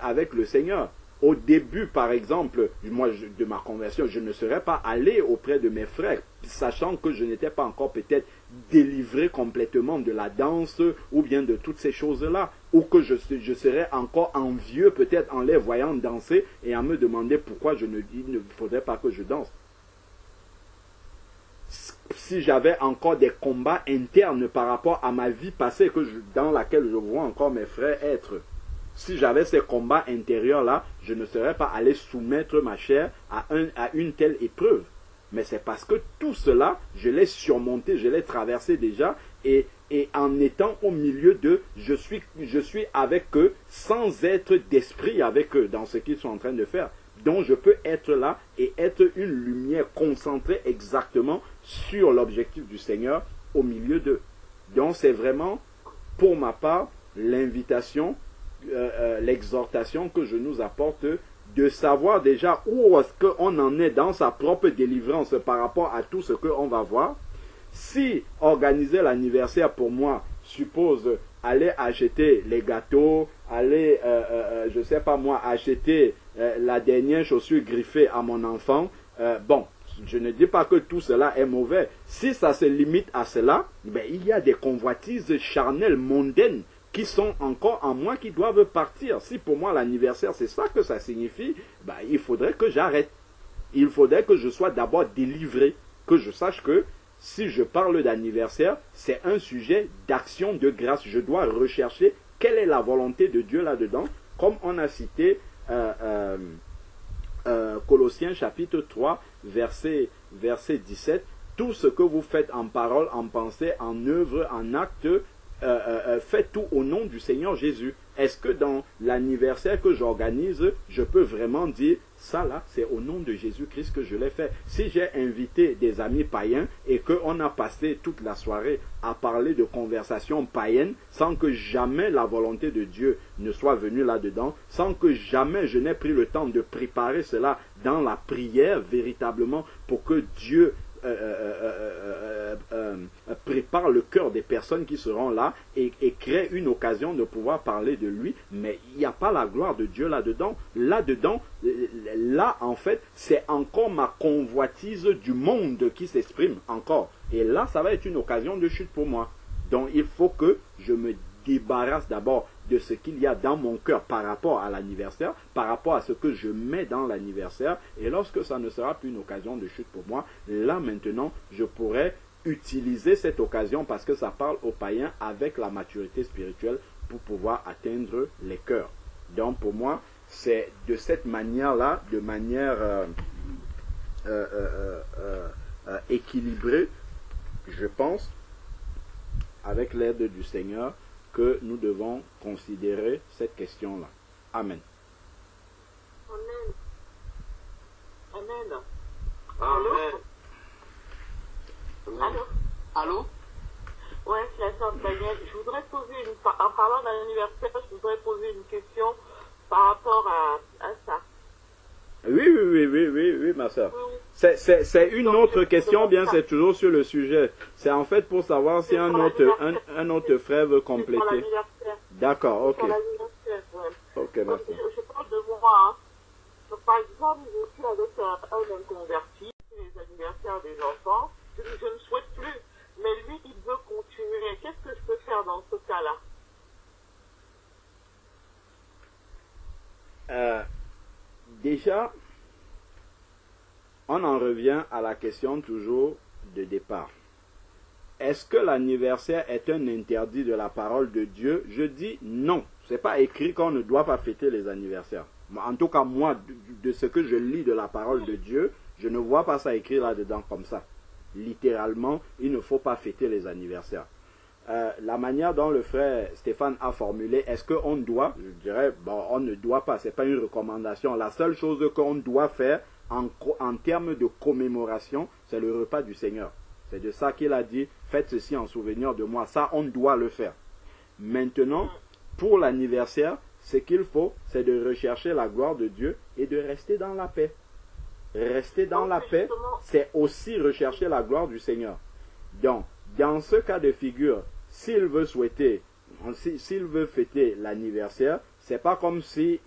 avec le Seigneur. Au début, par exemple, moi, de ma conversion, je ne serais pas allé auprès de mes frères, sachant que je n'étais pas encore peut-être délivré complètement de la danse ou bien de toutes ces choses-là, ou que je serais encore envieux peut-être en les voyant danser et à me demander pourquoi il ne faudrait pas que je danse. Si j'avais encore des combats internes par rapport à ma vie passée dans laquelle je vois encore mes frères être. Si j'avais ces combats intérieurs-là, je ne serais pas allé soumettre ma chair à une telle épreuve. Mais c'est parce que tout cela, je l'ai surmonté, je l'ai traversé déjà, et en étant au milieu d'eux, je suis avec eux sans être d'esprit avec eux dans ce qu'ils sont en train de faire. Donc je peux être là et être une lumière concentrée exactement sur l'objectif du Seigneur au milieu d'eux. Donc c'est vraiment, pour ma part, l'invitation, l'exhortation que je nous apporte de savoir déjà où est-ce qu'on en est dans sa propre délivrance par rapport à tout ce qu'on va voir. Si organiser l'anniversaire pour moi suppose aller acheter les gâteaux, aller, je sais pas moi, acheter la dernière chaussure griffée à mon enfant, bon, je ne dis pas que tout cela est mauvais. Si ça se limite à cela, ben, il y a des convoitises charnelles, mondaines, qui sont encore en moi, qui doivent partir. Si pour moi l'anniversaire c'est ça que ça signifie, ben, il faudrait que j'arrête. Il faudrait que je sois d'abord délivré, que je sache que si je parle d'anniversaire, c'est un sujet d'action de grâce. Je dois rechercher quelle est la volonté de Dieu là-dedans, comme on a cité Colossiens chapitre 3, verset 17. Tout ce que vous faites en parole, en pensée, en œuvre, en acte, faites tout au nom du Seigneur Jésus. Est-ce que dans l'anniversaire que j'organise, je peux vraiment dire, ça là, c'est au nom de Jésus-Christ que je l'ai fait. Si j'ai invité des amis païens et qu'on a passé toute la soirée à parler de conversations païennes, sans que jamais la volonté de Dieu ne soit venue là-dedans, sans que jamais je n'ai pris le temps de préparer cela dans la prière véritablement pour que Dieu prépare le cœur des personnes qui seront là et crée une occasion de pouvoir parler de lui, mais il n'y a pas la gloire de Dieu là-dedans. Là, en fait, c'est encore ma convoitise du monde qui s'exprime encore. Et là, ça va être une occasion de chute pour moi. Donc, il faut que je me débarrasse d'abord de ce qu'il y a dans mon cœur par rapport à l'anniversaire, par rapport à ce que je mets dans l'anniversaire. Et lorsque ça ne sera plus une occasion de chute pour moi, là maintenant, je pourrai utiliser cette occasion parce que ça parle aux païens avec la maturité spirituelle pour pouvoir atteindre les cœurs. Donc pour moi, c'est de cette manière-là, de manière équilibrée, je pense, avec l'aide du Seigneur, que nous devons considérer cette question-là. Amen. Amen. Amen. Amen. Allô? Allô? Ouais, c'est la sœur Daniel. Je voudrais poser en parlant d'un anniversaire, je voudrais poser une question par rapport à ça. Oui, ma soeur. C'est une autre question, bien c'est toujours sur le sujet. C'est en fait pour savoir si un autre frère veut compléter. D'accord, ok. Ok, ma soeur. Je parle de moi. Hein. Donc, par exemple, je suis avec un inconverti, les anniversaires des enfants. Je ne souhaite plus, mais lui, il veut continuer. Qu'est-ce que je peux faire dans ce cas-là? Déjà, on en revient à la question toujours de départ. Est-ce que l'anniversaire est un interdit de la parole de Dieu? Je dis non. Ce n'est pas écrit qu'on ne doit pas fêter les anniversaires. En tout cas, moi, de ce que je lis de la parole de Dieu, je ne vois pas ça écrit là-dedans comme ça. Littéralement, il ne faut pas fêter les anniversaires. La manière dont le frère Stéphane a formulé, est-ce qu'on doit? Je dirais, bon, on ne doit pas, ce n'est pas une recommandation. La seule chose qu'on doit faire en termes de commémoration, c'est le repas du Seigneur. C'est de ça qu'il a dit, faites ceci en souvenir de moi. Ça, on doit le faire. Maintenant, pour l'anniversaire, ce qu'il faut, c'est de rechercher la gloire de Dieu et de rester dans la paix. Rester dans la paix, c'est aussi rechercher la gloire du Seigneur. Donc, dans ce cas de figure, s'il veut fêter l'anniversaire, c'est pas comme si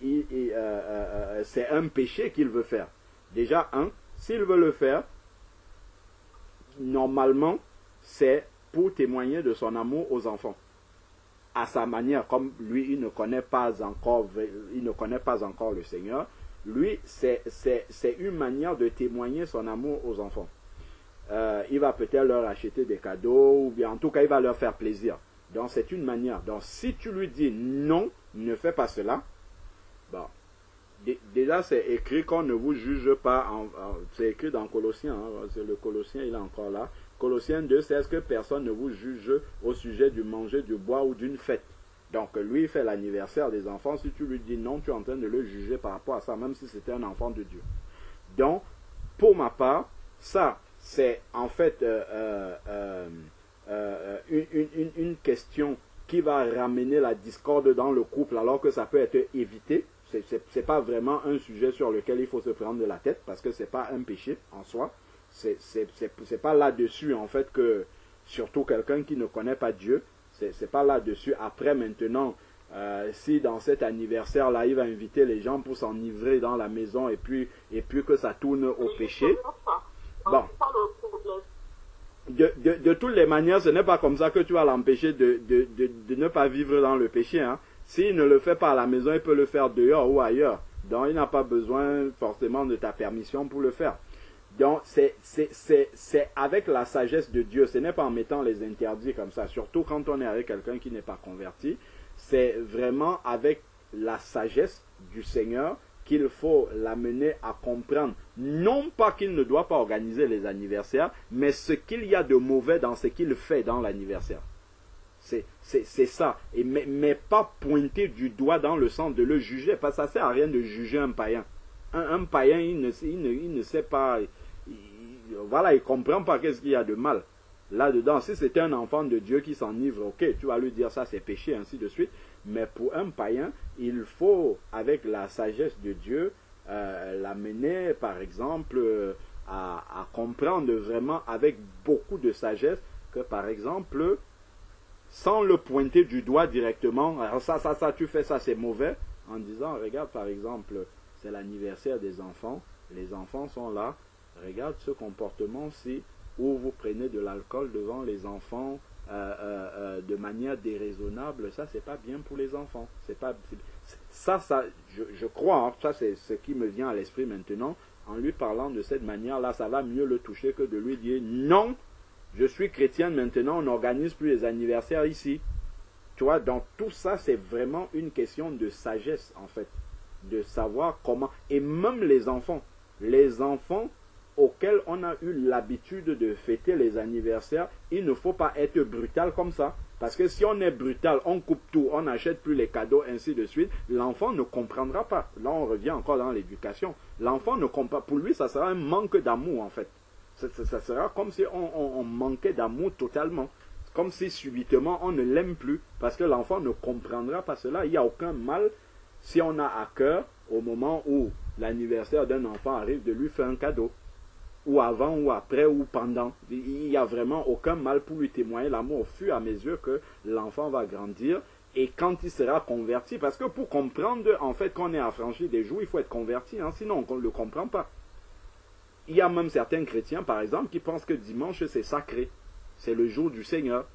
c'est un péché qu'il veut faire. Déjà, s'il veut le faire, normalement, c'est pour témoigner de son amour aux enfants. À sa manière, comme lui, il ne connaît pas encore le Seigneur, lui, c'est une manière de témoigner son amour aux enfants. Il va peut-être leur acheter des cadeaux, ou bien en tout cas, il va leur faire plaisir. Donc, c'est une manière. Donc, si tu lui dis non, ne fais pas cela, bon, déjà, c'est écrit qu'on ne vous juge pas. C'est écrit dans Colossiens, hein, c'est le Colossien, il est encore là. Colossiens 2, c'est est-ce que personne ne vous juge au sujet du manger, du boire ou d'une fête. Donc, lui, il fait l'anniversaire des enfants. Si tu lui dis non, tu es en train de le juger par rapport à ça, même si c'était un enfant de Dieu. Donc, pour ma part, ça, c'est en fait une question qui va ramener la discorde dans le couple alors que ça peut être évité. C'est pas vraiment un sujet sur lequel il faut se prendre de la tête parce que c'est pas un péché en soi. C'est pas là-dessus en fait que, surtout quelqu'un qui ne connaît pas Dieu, c'est pas là-dessus. Après maintenant, si dans cet anniversaire-là, il va inviter les gens pour s'enivrer dans la maison et puis que ça tourne au péché. Bon. De toutes les manières, ce n'est pas comme ça que tu vas l'empêcher de ne pas vivre dans le péché. Hein. S'il ne le fait pas à la maison, il peut le faire dehors ou ailleurs. Donc, il n'a pas besoin forcément de ta permission pour le faire. Donc, c'est avec la sagesse de Dieu. Ce n'est pas en mettant les interdits comme ça. Surtout quand on est avec quelqu'un qui n'est pas converti. C'est vraiment avec la sagesse du Seigneur qu'il faut l'amener à comprendre. Non pas qu'il ne doit pas organiser les anniversaires, mais ce qu'il y a de mauvais dans ce qu'il fait dans l'anniversaire. C'est ça. Mais pas pointer du doigt dans le sens de le juger. Parce que ça ne sert à rien de juger un païen. Un païen, il ne sait pas. Il ne comprend pas qu'est-ce qu'il y a de mal. Là-dedans, si c'était un enfant de Dieu qui s'enivre, ok, tu vas lui dire ça c'est péché, ainsi de suite. Mais pour un païen, il faut, avec la sagesse de Dieu, l'amener, par exemple, à comprendre vraiment avec beaucoup de sagesse que, par exemple, sans le pointer du doigt directement, alors ça, tu fais ça, c'est mauvais, en disant, regarde, par exemple, c'est l'anniversaire des enfants, les enfants sont là, regarde ce comportement-ci, où vous prenez de l'alcool devant les enfants de manière déraisonnable, ça, c'est pas bien pour les enfants. C'est pas, je crois, hein, ça, c'est ce qui me vient à l'esprit maintenant, en lui parlant de cette manière-là, ça va mieux le toucher que de lui dire, non, je suis chrétien maintenant, on n'organise plus les anniversaires ici. Tu vois, donc tout ça, c'est vraiment une question de sagesse, en fait. De savoir comment. Et même les enfants auxquels on a eu l'habitude de fêter les anniversaires, il ne faut pas être brutal comme ça. Parce que si on est brutal, on coupe tout, on n'achète plus les cadeaux, ainsi de suite, l'enfant ne comprendra pas. Là, on revient encore dans l'éducation. L'enfant ne comprend pas. Pour lui, ça sera un manque d'amour, en fait. Ça sera comme si on manquait d'amour totalement. Comme si subitement on ne l'aime plus. Parce que l'enfant ne comprendra pas cela. Il n'y a aucun mal si on a à cœur, au moment où l'anniversaire d'un enfant arrive, de lui faire un cadeau. Ou avant, ou après, ou pendant. Il n'y a vraiment aucun mal pour lui témoigner l'amour au fur et à mesure que l'enfant va grandir. Et quand il sera converti. Parce que pour comprendre en fait qu'on est affranchi des jours, il faut être converti. Hein, sinon on ne le comprend pas. Il y a même certains chrétiens, par exemple, qui pensent que dimanche, c'est sacré. C'est le jour du Seigneur.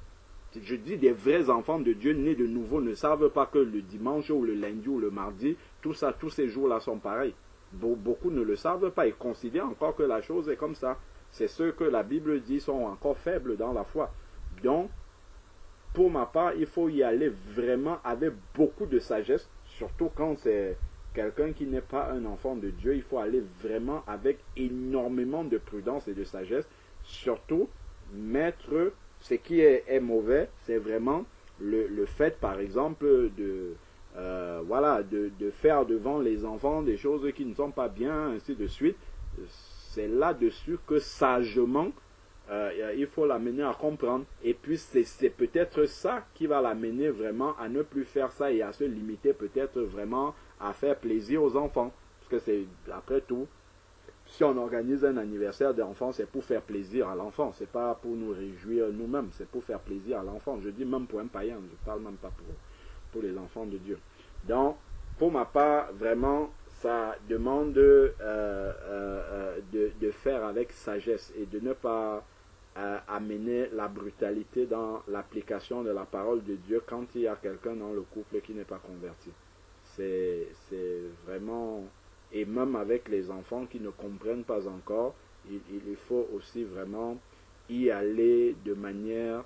Je dis, des vrais enfants de Dieu nés de nouveau ne savent pas que le dimanche ou le lundi ou le mardi, tout ça, tous ces jours-là sont pareils. Beaucoup ne le savent pas. Ils considèrent encore que la chose est comme ça. C'est ceux que la Bible dit sont encore faibles dans la foi. Donc, pour ma part, il faut y aller vraiment avec beaucoup de sagesse, surtout quand c'est quelqu'un qui n'est pas un enfant de Dieu. Il faut aller vraiment avec énormément de prudence et de sagesse. Surtout, mettre ce qui est mauvais, c'est vraiment le fait, par exemple, de faire devant les enfants des choses qui ne sont pas bien, ainsi de suite. C'est là-dessus que sagement, il faut l'amener à comprendre. Et puis, c'est peut-être ça qui va l'amener vraiment à ne plus faire ça et à se limiter peut-être vraiment à faire plaisir aux enfants. Parce que c'est, après tout, si on organise un anniversaire d'enfant, c'est pour faire plaisir à l'enfant. C'est pas pour nous réjouir nous-mêmes, c'est pour faire plaisir à l'enfant. Je dis même pour un païen, je parle même pas pour les enfants de Dieu. Donc, pour ma part, vraiment, ça demande de faire avec sagesse et de ne pas amener la brutalité dans l'application de la parole de Dieu quand il y a quelqu'un dans le couple qui n'est pas converti. C'est vraiment... Et même avec les enfants qui ne comprennent pas encore, il faut aussi vraiment y aller de manière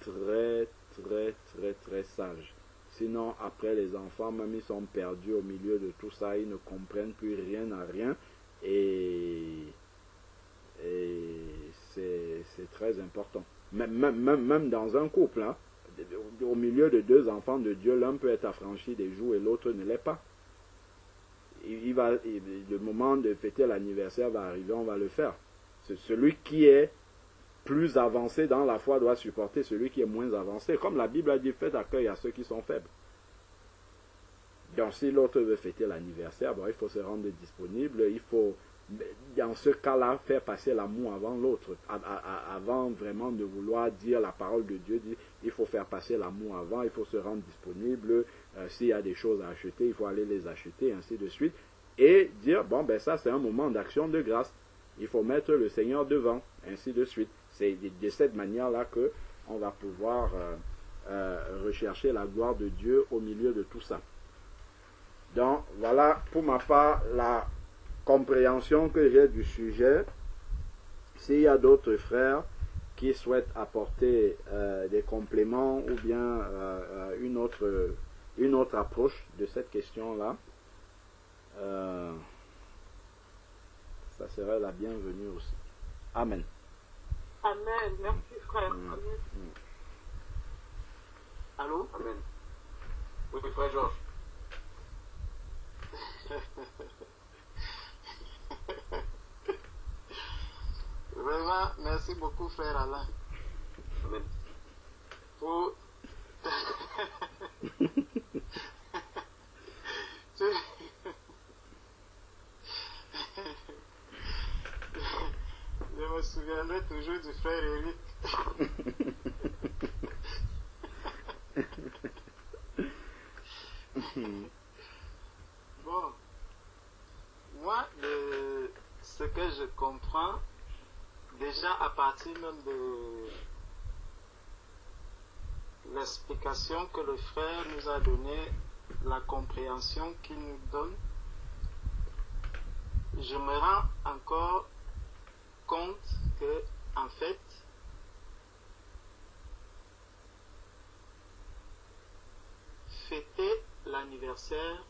très sage. Sinon, après, les enfants, même ils sont perdus au milieu de tout ça, ils ne comprennent plus rien à rien. Et c'est très important. Même dans un couple, hein, au milieu de deux enfants de Dieu, l'un peut être affranchi des jours et l'autre ne l'est pas. Le moment de fêter l'anniversaire va arriver, on va le faire. Celui qui est plus avancé dans la foi doit supporter celui qui est moins avancé. Comme la Bible a dit, faites accueil à ceux qui sont faibles. Donc si l'autre veut fêter l'anniversaire, il faut se rendre disponible. Il faut, dans ce cas-là, faire passer l'amour avant l'autre. Avant vraiment de vouloir dire la parole de Dieu, il faut faire passer l'amour avant, il faut se rendre disponible. S'il y a des choses à acheter, il faut aller les acheter, ainsi de suite. Et dire, ça c'est un moment d'action de grâce. Il faut mettre le Seigneur devant, ainsi de suite. C'est de cette manière-là qu'on va pouvoir rechercher la gloire de Dieu au milieu de tout ça. Donc, voilà pour ma part la compréhension que j'ai du sujet. S'il y a d'autres frères qui souhaitent apporter des compléments ou bien une autre approche de cette question-là, ça serait la bienvenue aussi. Amen. Amen. Merci frère. Amen. Allô? Amen. Oui, frère Georges. Vraiment, merci beaucoup, frère Alain. Amen. Pour... retiendrai toujours du frère Eric. Bon, moi, ce que je comprends, déjà à partir même de l'explication que le frère nous a donnée, la compréhension qu'il nous donne, je me rends encore compte que, en fait, fêter l'anniversaire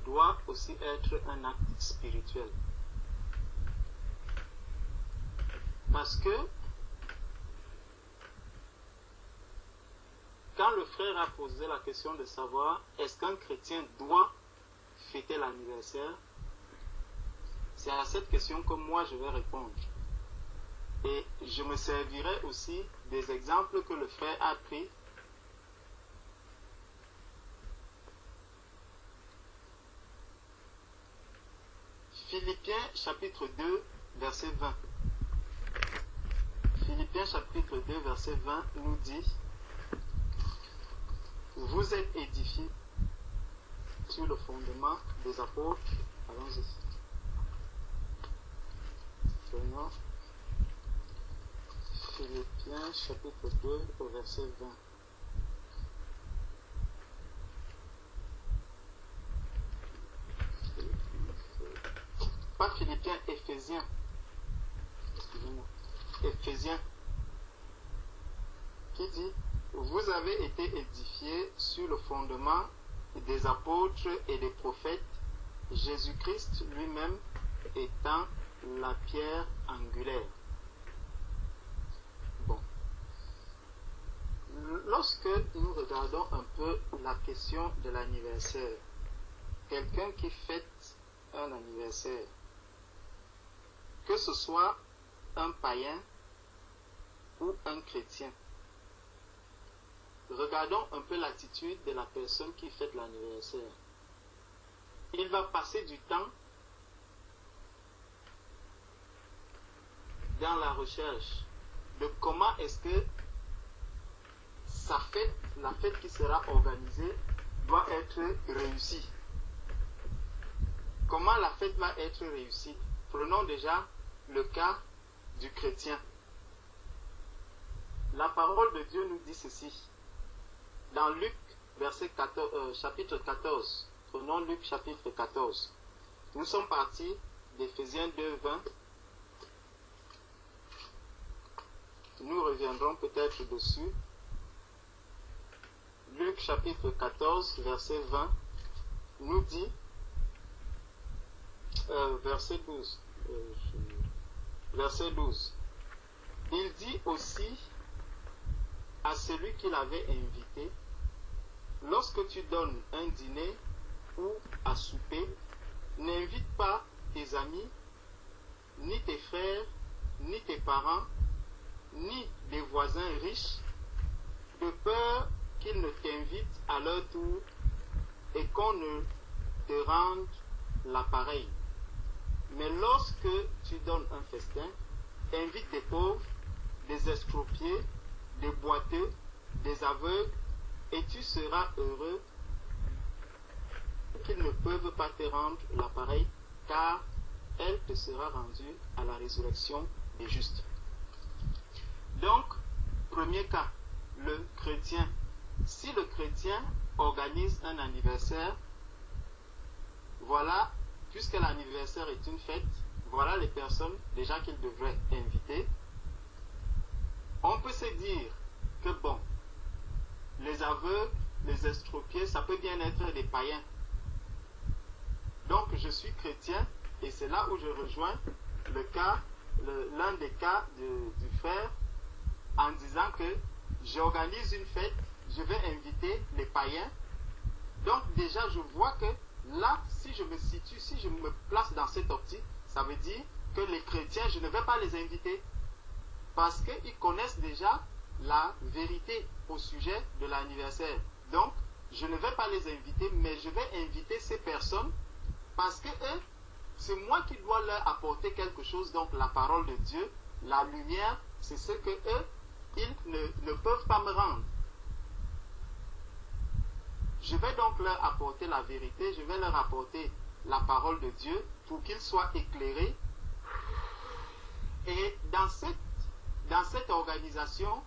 doit aussi être un acte spirituel. Parce que quand le frère a posé la question de savoir est-ce qu'un chrétien doit fêter l'anniversaire, c'est à cette question que moi je vais répondre. Et je me servirai aussi des exemples que le frère a pris. Philippiens chapitre 2, verset 20. Philippiens chapitre 2, verset 20 nous dit: vous êtes édifiés sur le fondement des apôtres. Allons-y. Prenons Philippiens chapitre 2 au verset 20. Pas Philippiens, Éphésiens. Excusez-moi. Éphésiens. Qui dit: vous avez été édifiés sur le fondement des apôtres et des prophètes, Jésus-Christ lui-même étant la pierre angulaire. Bon. Lorsque nous regardons un peu la question de l'anniversaire, quelqu'un qui fête un anniversaire, que ce soit un païen ou un chrétien, regardons un peu l'attitude de la personne qui fête l'anniversaire. Il va passer du temps dans la recherche de comment est-ce que sa fête, la fête qui sera organisée, doit être réussie. Comment la fête va être réussie? Prenons déjà le cas du chrétien. La parole de Dieu nous dit ceci. Dans Luc, chapitre 14, prenons Luc chapitre 14. Nous sommes partis d'Éphésiens 2, 20. Nous reviendrons peut-être dessus. Luc chapitre 14, verset 20, nous dit, verset 12, il dit aussi à celui qui l'avait invité: lorsque tu donnes un dîner ou à souper, n'invite pas tes amis, ni tes frères, ni tes parents, ni des voisins riches, de peur qu'ils ne t'invitent à leur tour et qu'on ne te rende l'appareil. Mais lorsque tu donnes un festin, invite des pauvres, des estropiés, des boiteux, des aveugles, et tu seras heureux qu'ils ne peuvent pas te rendre l'appareil, car elle te sera rendue à la résurrection des justes. Donc, premier cas, le chrétien. Si le chrétien organise un anniversaire, voilà, puisque l'anniversaire est une fête, voilà les personnes déjà qu'il devrait inviter. On peut se dire que bon, les aveugles, les estropiés, ça peut bien être des païens. Donc je suis chrétien et c'est là où je rejoins l'un des cas du frère en disant que j'organise une fête, je vais inviter les païens. Donc déjà je vois que là, si je me situe, si je me place dans cette optique, ça veut dire que les chrétiens, je ne vais pas les inviter parce qu'ils connaissent déjà la vérité au sujet de l'anniversaire. Donc, je ne vais pas les inviter, mais je vais inviter ces personnes parce que eux, c'est moi qui dois leur apporter quelque chose, donc la parole de Dieu, la lumière, c'est ce que eux, ils ne peuvent pas me rendre. Je vais donc leur apporter la vérité, je vais leur apporter la parole de Dieu pour qu'ils soient éclairés. Et dans cette organisation,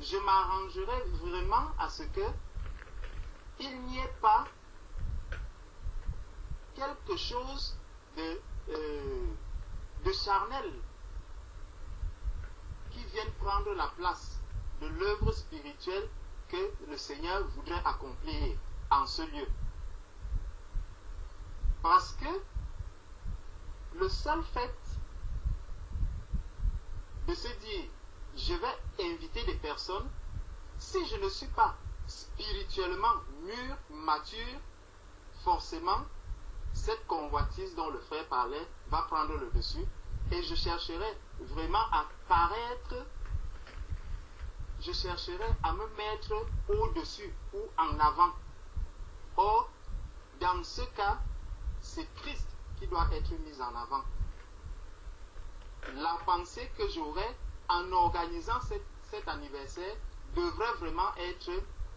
je m'arrangerai vraiment à ce que il n'y ait pas quelque chose de charnel qui vienne prendre la place de l'œuvre spirituelle que le Seigneur voudrait accomplir en ce lieu. Parce que le seul fait de se dire, je vais inviter des personnes, si je ne suis pas spirituellement mûr, mature, forcément, cette convoitise dont le frère parlait va prendre le dessus et je chercherai vraiment à paraître, je chercherai à me mettre au-dessus ou en avant. Or, dans ce cas, c'est Christ qui doit être mis en avant. La pensée que j'aurai en organisant cet anniversaire devrait vraiment être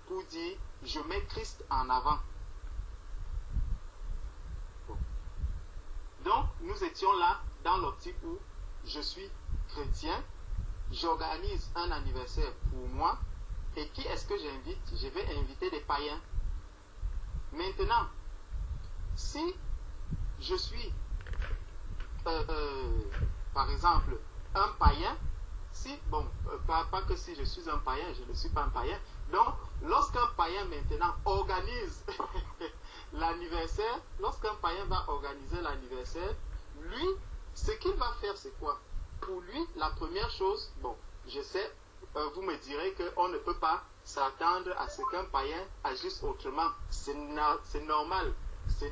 pour dire, je mets Christ en avant. Donc, nous étions là dans l'optique où je suis chrétien, j'organise un anniversaire pour moi, et qui est-ce que j'invite? Je vais inviter des païens. Maintenant, si je suis, par exemple, un païen, si, bon, pas que si je suis un païen, je ne suis pas un païen, donc, lorsqu'un païen maintenant organise l'anniversaire, lorsqu'un païen va organiser l'anniversaire, lui, ce qu'il va faire, c'est quoi? Pour lui, la première chose, bon, je sais, vous me direz qu'on ne peut pas s'attendre à ce qu'un païen agisse autrement. C'est normal, c'est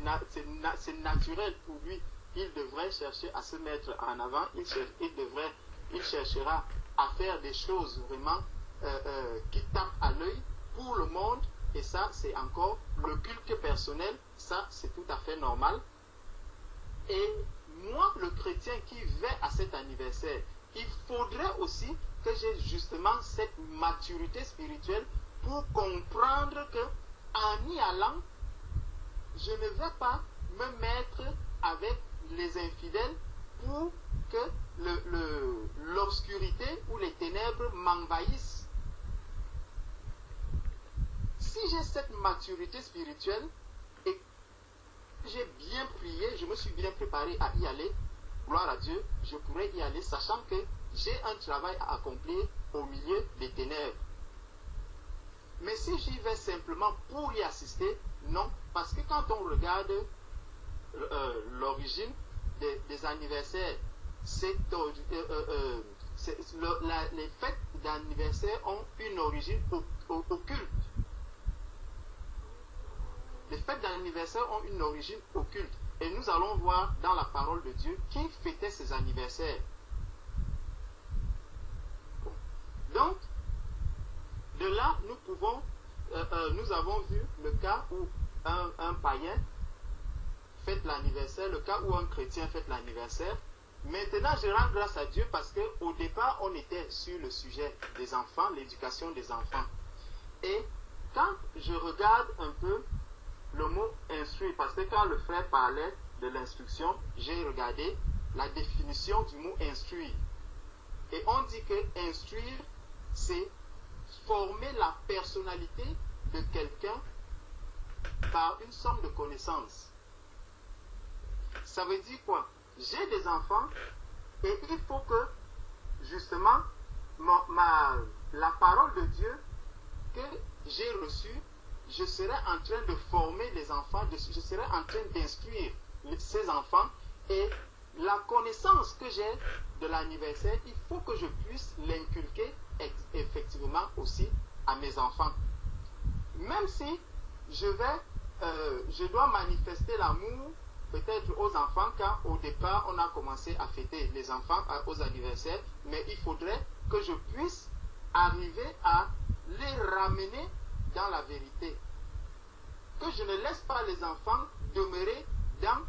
naturel pour lui. Il devrait chercher à se mettre en avant, il cherchera à faire des choses vraiment qui tapent à l'œil pour le monde. Et ça, c'est encore le culte personnel. Ça, c'est tout à fait normal. Et moi, le chrétien qui vais à cet anniversaire, il faudrait aussi que j'ai justement cette maturité spirituelle pour comprendre que en y allant, je ne vais pas me mettre avec les infidèles pour que l'obscurité ou les ténèbres m'envahissent. Si j'ai cette maturité spirituelle et que j'ai bien prié, je me suis bien préparé à y aller, gloire à Dieu, je pourrais y aller sachant que j'ai un travail à accomplir au milieu des ténèbres. Mais si j'y vais simplement pour y assister, non, parce que quand on regarde l'origine des anniversaires, les fêtes d'anniversaire ont une origine occulte. Les fêtes d'anniversaire ont une origine occulte. Et nous allons voir dans la parole de Dieu qui fêtait ces anniversaires. Donc, de là, nous avons vu le cas où un païen fête l'anniversaire, le cas où un chrétien fête l'anniversaire. Maintenant, je rends grâce à Dieu parce qu'au départ, on était sur le sujet des enfants, l'éducation des enfants. Et quand je regarde un peu le mot instruire, parce que quand le frère parlait de l'instruction, j'ai regardé la définition du mot instruire. Et on dit que instruire, c'est former la personnalité de quelqu'un par une somme de connaissances. Ça veut dire quoi? J'ai des enfants et il faut que justement la parole de Dieu que j'ai reçue, je serai en train de former les enfants, je serai en train d'instruire ces enfants, et la connaissance que j'ai de l'anniversaire, il faut que je puisse l'inculquer effectivement aussi à mes enfants. Même si je dois manifester l'amour peut-être aux enfants, car au départ on a commencé à fêter les enfants aux anniversaires, mais il faudrait que je puisse arriver à les ramener dans la vérité, que je ne laisse pas les enfants demeurer dans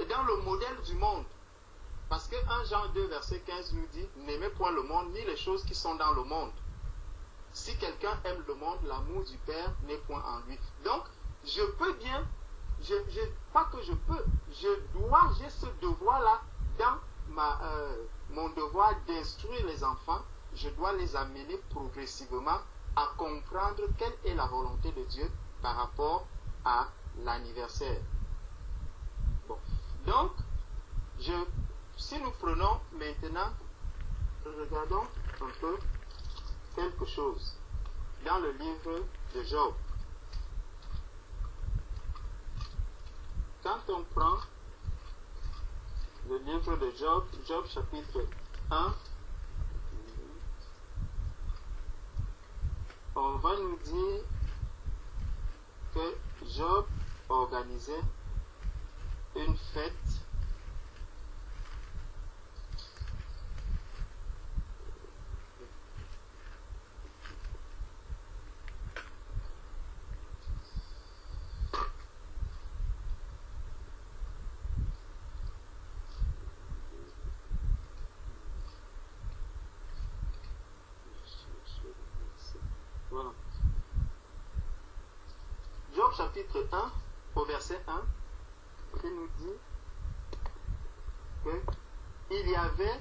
dans le modèle du monde. Parce que 1 Jean 2, verset 15 nous dit, n'aimez point le monde, ni les choses qui sont dans le monde. Si quelqu'un aime le monde, l'amour du Père n'est point en lui. Donc, je peux bien, pas que je peux, j'ai ce devoir-là dans mon devoir d'instruire les enfants. Je dois les amener progressivement à comprendre quelle est la volonté de Dieu par rapport à l'anniversaire. Bon. Donc, si nous prenons maintenant, regardons un peu quelque chose dans le livre de Job. Quand on prend le livre de Job, Job chapitre 1, on va nous dire que Job organisait une fête Voilà. Job chapitre 1, au verset 1, il nous dit qu'il y avait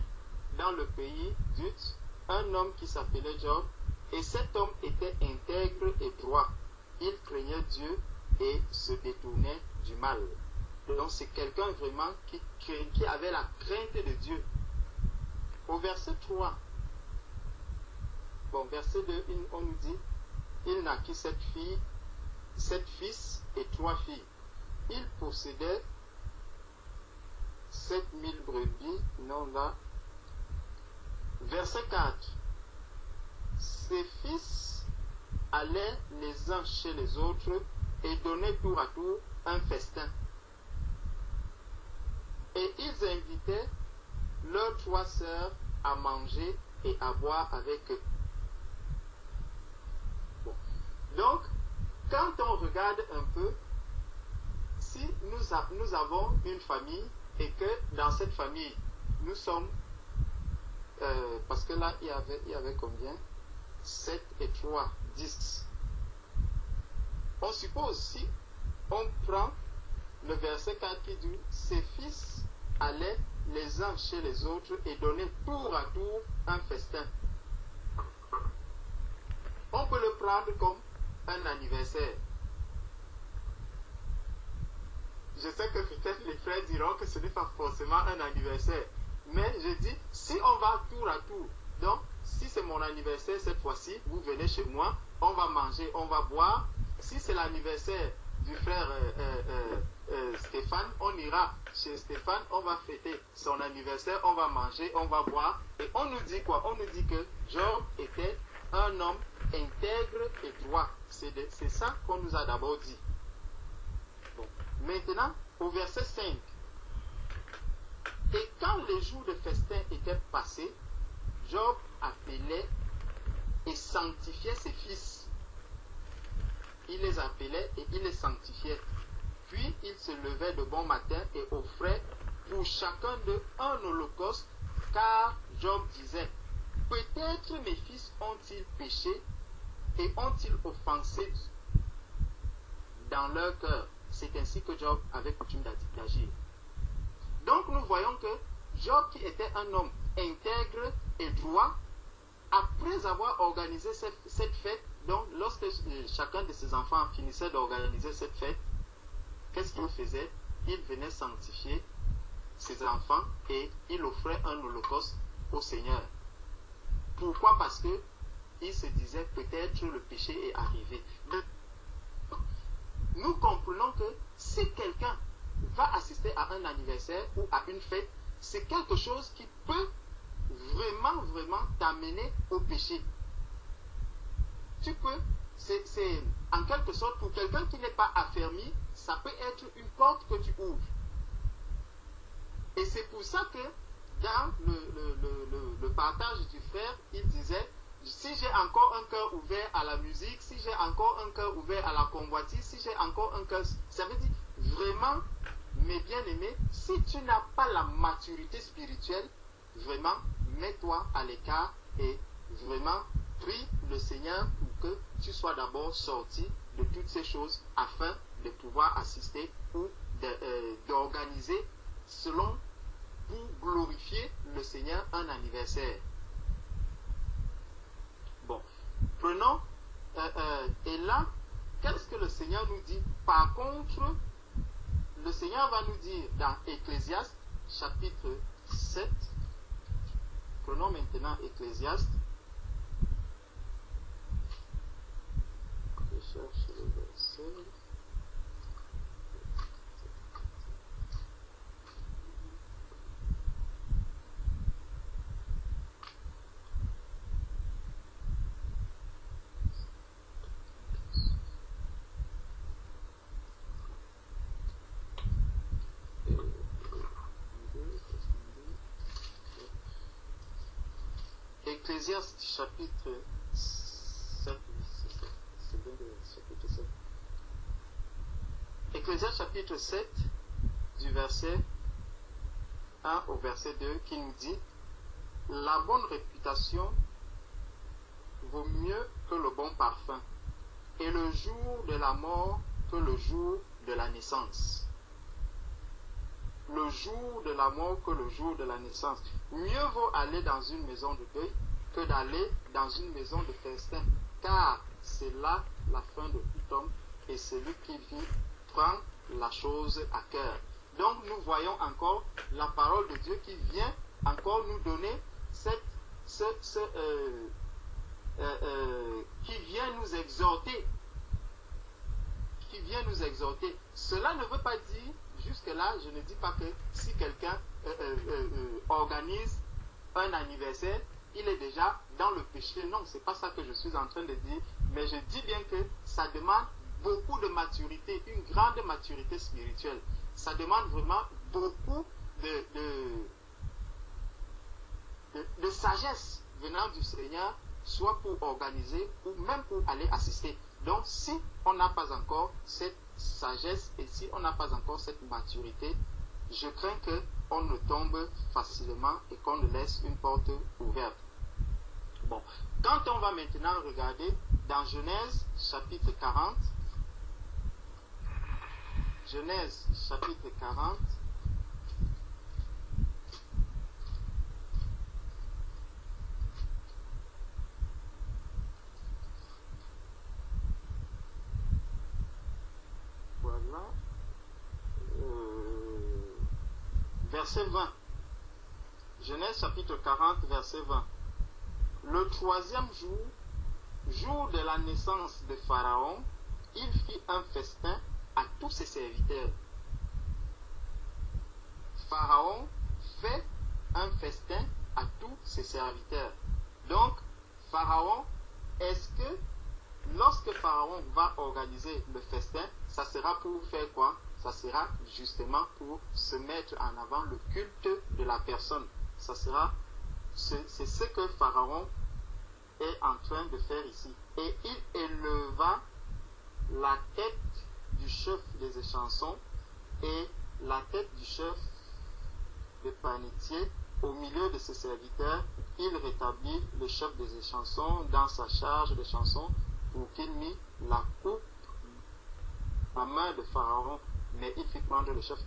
dans le pays d'Uz un homme qui s'appelait Job, et cet homme était intègre et droit. Il craignait Dieu et se détournait du mal. Donc c'est quelqu'un vraiment qui avait la crainte de Dieu. Au verset 3, verset 2, on nous dit, il naquit 7 fils et 3 filles. Il possédait 7000 brebis, non là. Verset 4, ses fils allaient les uns chez les autres et donnaient tour à tour un festin. Et ils invitaient leurs 3 sœurs à manger et à boire avec eux. Donc, quand on regarde un peu, si nous avons une famille et que dans cette famille, nous sommes, parce que là, il y avait combien? 7 et 3, 10. On suppose, si on prend le verset 4 qui dit, ses fils allaient les uns chez les autres et donnaient tour à tour un festin. On peut le prendre comme un anniversaire. Je sais que peut-être les frères diront que ce n'est pas forcément un anniversaire, mais je dis, si on va tour à tour, donc si c'est mon anniversaire cette fois-ci, vous venez chez moi, on va manger, on va boire. Si c'est l'anniversaire du frère Stéphane, on ira chez Stéphane, on va fêter son anniversaire, on va manger, on va boire. Et on nous dit quoi? On nous dit que Job était un homme intègre et droit. C'est ça qu'on nous a d'abord dit. Bon. Maintenant, au verset 5. Et quand les jours de festin étaient passés, Job appelait et sanctifiait ses fils. Il les appelait et il les sanctifiait. Puis il se levait de bon matin et offrait pour chacun d'eux un holocauste, car Job disait, peut-être mes fils ont-ils péché et ont-ils offensé dans leur cœur. C'est ainsi que Job avait coutume d'agir. Donc nous voyons que Job, qui était un homme intègre et droit, après avoir organisé cette fête, donc lorsque chacun de ses enfants finissait d'organiser cette fête, qu'est-ce qu'il faisait? Il venait sanctifier ses enfants et il offrait un holocauste au Seigneur. Pourquoi? Parce que il se disait peut-être le péché est arrivé. Nous comprenons que si quelqu'un va assister à un anniversaire ou à une fête, c'est quelque chose qui peut vraiment t'amener au péché. Tu peux, c'est en quelque sorte, pour quelqu'un qui n'est pas affermi, ça peut être une porte que tu ouvres. Et c'est pour ça que dans le partage du frère, il disait, si j'ai encore un cœur ouvert à la musique, si j'ai encore un cœur ouvert à la convoitise, si j'ai encore un cœur... Ça veut dire vraiment, mes bien-aimés, si tu n'as pas la maturité spirituelle, vraiment, mets-toi à l'écart et vraiment prie le Seigneur pour que tu sois d'abord sorti de toutes ces choses afin de pouvoir assister ou d'organiser selon pour glorifier le Seigneur un anniversaire. Bon, prenons, et là, qu'est-ce que le Seigneur nous dit? Par contre, le Seigneur va nous dire dans Ecclésiaste, chapitre 7, prenons maintenant Ecclésiaste, je cherche le verset. Ecclésiaste chapitre 7, c'est bien le chapitre 7. Ecclésiaste chapitre 7, du verset 1 au verset 2, qui nous dit: la bonne réputation vaut mieux que le bon parfum, et le jour de la mort que le jour de la naissance. Le jour de la mort que le jour de la naissance. Mieux vaut aller dans une maison de deuil que d'aller dans une maison de festin, car c'est là la fin de tout homme, et celui qui vit prend la chose à cœur. Donc nous voyons encore la parole de Dieu qui vient encore nous donner qui vient nous exhorter. Qui vient nous exhorter. Cela ne veut pas dire, jusque-là, je ne dis pas que si quelqu'un organise un anniversaire, il est déjà dans le péché. Non, c'est pas ça que je suis en train de dire. Mais je dis bien que ça demande beaucoup de maturité, une grande maturité spirituelle. Ça demande vraiment beaucoup de sagesse venant du Seigneur, soit pour organiser ou même pour aller assister. Donc, si on n'a pas encore cette sagesse et si on n'a pas encore cette maturité, je crains qu'on ne tombe facilement et qu'on ne laisse une porte ouverte. Bon, quand on va maintenant regarder dans Genèse chapitre 40, Genèse chapitre 40, voilà, verset 20, Genèse chapitre 40, verset 20. Le troisième jour, jour de la naissance de Pharaon, il fit un festin à tous ses serviteurs. Pharaon fait un festin à tous ses serviteurs. Donc, Pharaon, est-ce que lorsque Pharaon va organiser le festin, ça sera pour faire quoi? Ça sera justement pour se mettre en avant le culte de la personne. Ça sera, c'est ce que Pharaon est en train de faire ici. Et il éleva la tête du chef des échansons et la tête du chef des panetiers au milieu de ses serviteurs. Il rétablit le chef des échansons dans sa charge de chansons pour qu'il mit la coupe en main de Pharaon, mais il fit prendre le chef.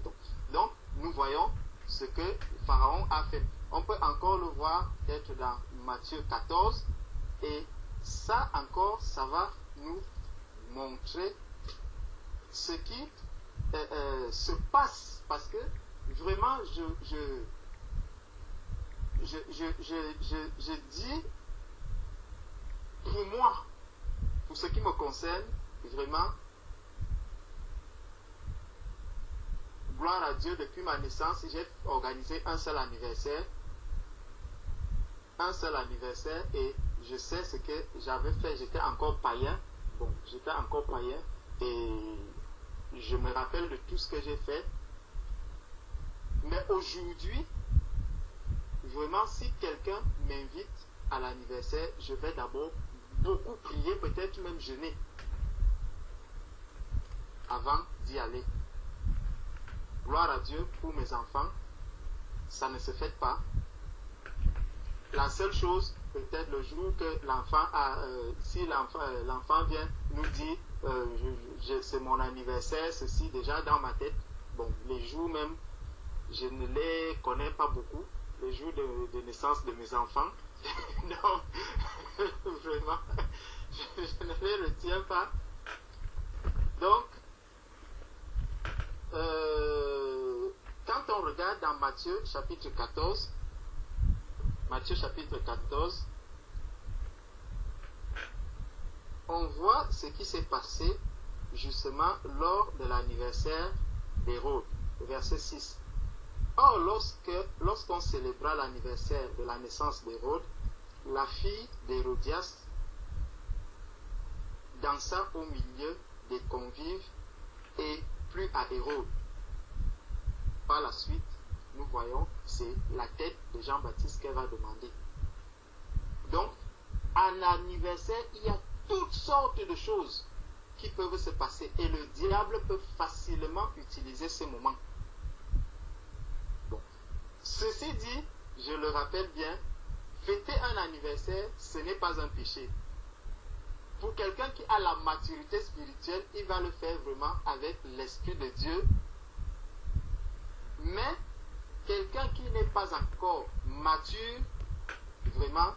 Donc, nous voyons ce que Pharaon a fait. On peut encore le voir peut-être dans Matthieu 14, et ça encore, ça va nous montrer ce qui se passe, parce que vraiment, je dis, pour moi, pour ce qui me concerne, vraiment, gloire à Dieu, depuis ma naissance, j'ai organisé un seul anniversaire, et je sais ce que j'avais fait. J'étais encore païen, et je me rappelle de tout ce que j'ai fait. Mais aujourd'hui, vraiment, si quelqu'un m'invite à l'anniversaire, je vais d'abord beaucoup prier, peut-être même jeûner avant d'y aller. Gloire à Dieu pour mes enfants, ça ne se fait pas. La seule chose, peut-être le jour que l'enfant a, si l'enfant vient nous dire, c'est mon anniversaire, ceci déjà dans ma tête, bon, les jours même, je ne les connais pas beaucoup, les jours de naissance de mes enfants, non, vraiment, je ne les retiens pas. Donc, quand on regarde dans Matthieu chapitre 14, on voit ce qui s'est passé justement lors de l'anniversaire d'Hérode, verset 6. Or, lorsqu'on célébra l'anniversaire de la naissance d'Hérode, la fille d'Hérodias dansa au milieu des convives et plut à Hérode. Par la suite, nous voyons, c'est la tête de Jean-Baptiste qu'elle va demander. Donc, à l'anniversaire, il y a toutes sortes de choses qui peuvent se passer et le diable peut facilement utiliser ces moments. Bon. Ceci dit, je le rappelle bien, fêter un anniversaire, ce n'est pas un péché. Pour quelqu'un qui a la maturité spirituelle, il va le faire vraiment avec l'Esprit de Dieu. Mais quelqu'un qui n'est pas encore mature, vraiment,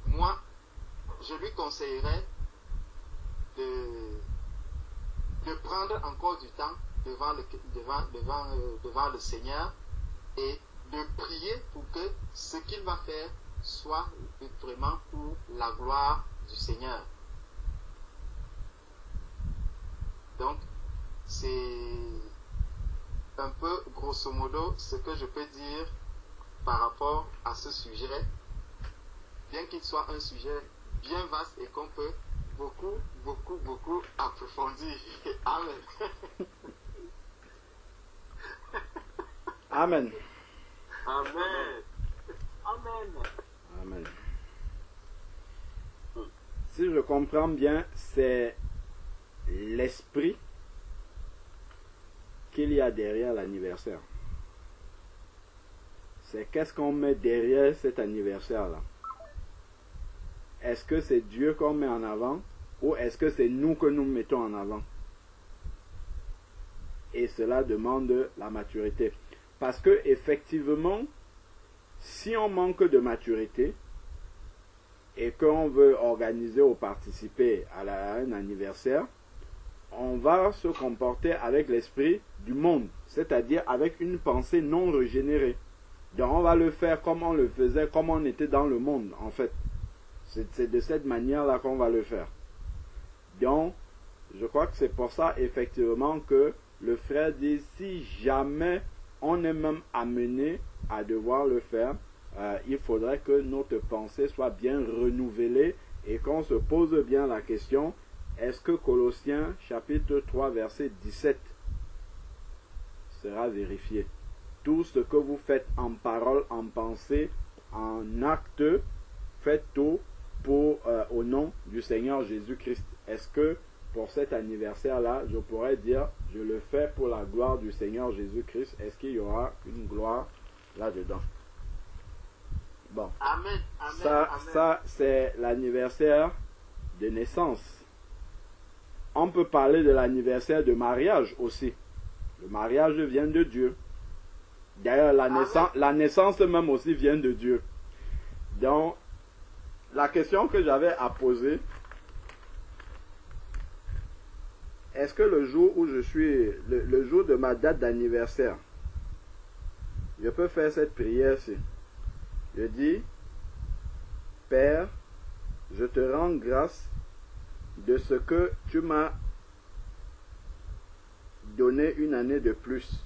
moi, je lui conseillerais de prendre encore du temps devant le Seigneur et de prier pour que ce qu'il va faire soit vraiment pour la gloire du Seigneur. Donc, c'est un peu grosso modo ce que je peux dire par rapport à ce sujet, bien qu'il soit un sujet bien vaste et qu'on peut beaucoup approfondir. Amen. Amen. Amen. Amen. Amen. Si je comprends bien, c'est l'esprit qu'il y a derrière l'anniversaire. C'est qu'est-ce qu'on met derrière cet anniversaire-là. Est-ce que c'est Dieu qu'on met en avant ou est-ce que c'est nous que nous mettons en avant? Et cela demande la maturité. Parce que effectivement, si on manque de maturité et qu'on veut organiser ou participer à un anniversaire, on va se comporter avec l'esprit du monde, c'est-à-dire avec une pensée non régénérée. Donc on va le faire comme on le faisait, comme on était dans le monde, en fait. C'est de cette manière-là qu'on va le faire. Donc, je crois que c'est pour ça, effectivement, que le frère dit, si jamais on est même amené à devoir le faire, il faudrait que notre pensée soit bien renouvelée et qu'on se pose bien la question, est-ce que Colossiens chapitre 3 verset 17 sera vérifié? Tout ce que vous faites en parole, en pensée, en acte, faites tout au nom du Seigneur Jésus-Christ. Est-ce que pour cet anniversaire-là, je pourrais dire, je le fais pour la gloire du Seigneur Jésus-Christ? Est-ce qu'il y aura une gloire là-dedans? Bon. Amen. Ça c'est l'anniversaire de naissance. On peut parler de l'anniversaire de mariage aussi. Le mariage vient de Dieu. D'ailleurs, la naissance même aussi vient de Dieu. Donc, la question que j'avais à poser, est-ce que le jour où je suis, le jour de ma date d'anniversaire, je peux faire cette prière-ci? Je dis, Père, je te rends grâce de ce que tu m'as donné une année de plus.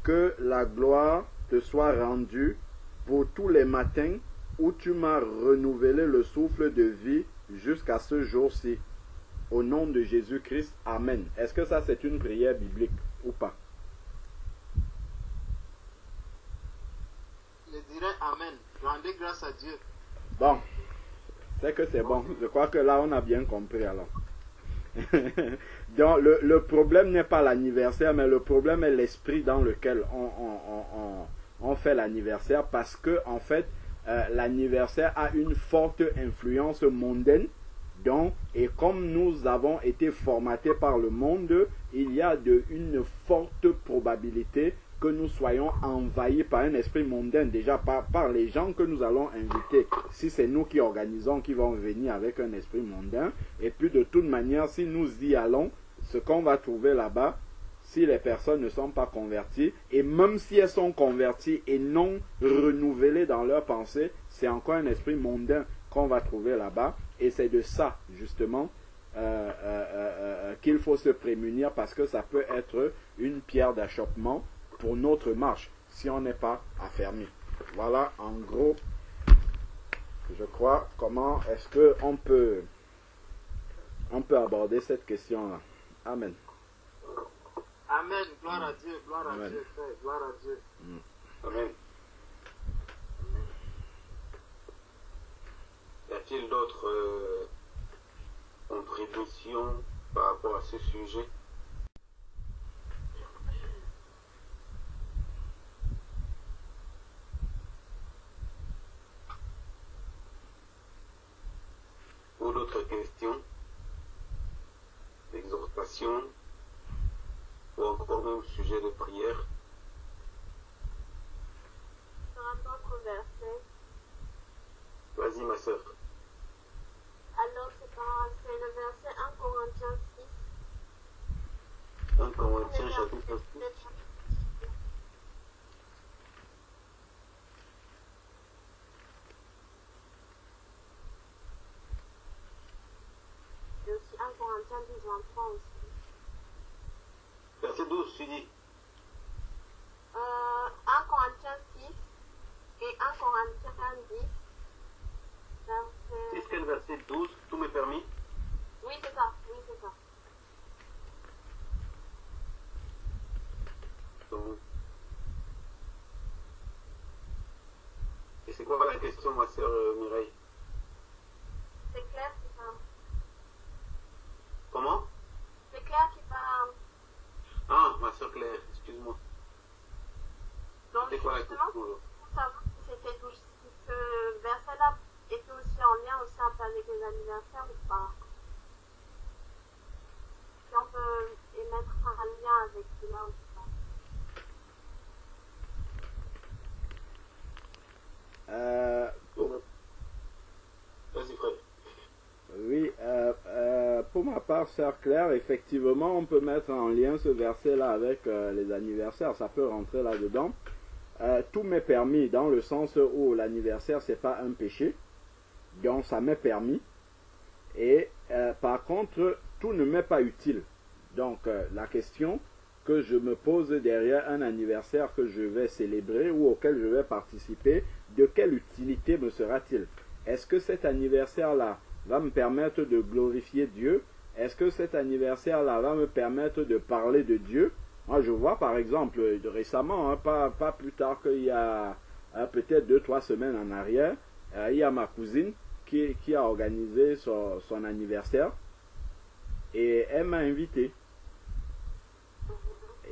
Que la gloire te soit rendue pour tous les matins où tu m'as renouvelé le souffle de vie jusqu'à ce jour-ci. Au nom de Jésus-Christ, Amen. Est-ce que ça c'est une prière biblique ou pas? Le dirais Amen. Rendez grâce à Dieu. Bon, c'est que c'est bon. Je crois que là, on a bien compris alors. Donc, le problème n'est pas l'anniversaire, mais le problème est l'esprit dans lequel on fait l'anniversaire, parce que, en fait, l'anniversaire a une forte influence mondaine. Donc, et comme nous avons été formatés par le monde, il y a une forte probabilité que nous soyons envahis par un esprit mondain, déjà par les gens que nous allons inviter. Si c'est nous qui organisons, qui vont venir avec un esprit mondain, et puis de toute manière, si nous y allons, ce qu'on va trouver là-bas, si les personnes ne sont pas converties, et même si elles sont converties et non renouvelées dans leur pensée, c'est encore un esprit mondain qu'on va trouver là-bas. Et c'est de ça, justement, qu'il faut se prémunir, parce que ça peut être une pierre d'achoppement pour notre marche, si on n'est pas affermi. Voilà, en gros, je crois, comment est-ce qu'on peut aborder cette question-là. Amen. Amen. Gloire à Dieu. Gloire à Amen. Dieu, frère. Gloire à Dieu. Amen. Y a-t-il d'autres contributions par rapport à ce sujet? Ou d'autres questions, d'exhortation, ou encore même sujet de prière? Sur un autre verset. Vas-y, ma soeur. Alors, c'est le verset 1 Corinthiens 6. 1 Corinthiens chapitre 6. Et aussi 1 Corinthiens 10, 23 aussi. Verset 12, tu dis. 1 Corinthiens 6 et 1 Corinthiens 10. Verset... Est-ce que le verset 12, tout m'est permis? Oui, c'est ça. Oui, c'est ça. Donc, et c'est quoi la question, ma soeur Mireille? C'est clair qui parle. Comment? C'est clair qui parle. Ah, ma soeur Claire, excuse-moi. Donc, C'est quoi la justement, question? pour savoir si ce verset-là était aussi en lien aussi un peu avec les anniversaires ou pas. Si on peut émettre un lien avec cela ou pas. Vas-y, frère. Oui, pour ma part, sœur Claire, effectivement, on peut mettre en lien ce verset-là avec les anniversaires. Ça peut rentrer là-dedans. Tout m'est permis dans le sens où l'anniversaire, c'est pas un péché. Donc, ça m'est permis. Et par contre, tout ne m'est pas utile. Donc, la question que je me pose derrière un anniversaire que je vais célébrer ou auquel je vais participer, de quelle utilité me sera-t-il? Est-ce que cet anniversaire-là va me permettre de glorifier Dieu? Est-ce que cet anniversaire-là va me permettre de parler de Dieu? Moi, je vois par exemple récemment, pas plus tard qu'il y a peut-être 2-3 semaines en arrière, il y a ma cousine qui a organisé son anniversaire et elle m'a invité.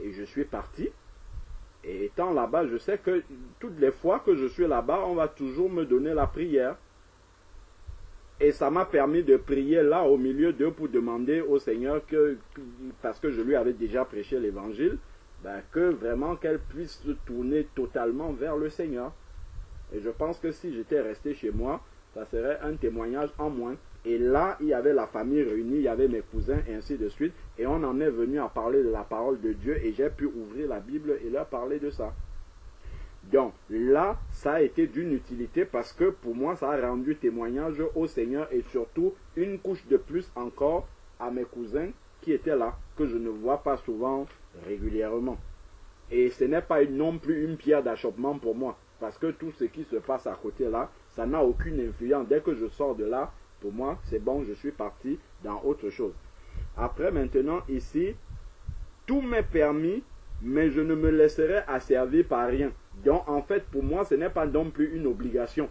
Et je suis parti. Et étant là-bas, je sais que toutes les fois que je suis là-bas, on va toujours me donner la prière. Et ça m'a permis de prier là au milieu d'eux pour demander au Seigneur parce que je lui avais déjà prêché l'évangile, que vraiment qu'elle puisse se tourner totalement vers le Seigneur. Et je pense que si j'étais resté chez moi, ça serait un témoignage en moins. Et là, il y avait la famille réunie, il y avait mes cousins, et ainsi de suite. Et on en est venu à parler de la parole de Dieu, et j'ai pu ouvrir la Bible et leur parler de ça. Donc là, ça a été d'une utilité parce que pour moi, ça a rendu témoignage au Seigneur et surtout une couche de plus encore à mes cousins qui étaient là, que je ne vois pas souvent régulièrement. Et ce n'est pas non plus une pierre d'achoppement pour moi, parce que tout ce qui se passe à côté là, ça n'a aucune influence. Dès que je sors de là, pour moi, c'est bon, je suis parti dans autre chose. Après, maintenant, ici, tout m'est permis, mais je ne me laisserai asservir par rien. Donc, en fait, pour moi, ce n'est pas non plus une obligation.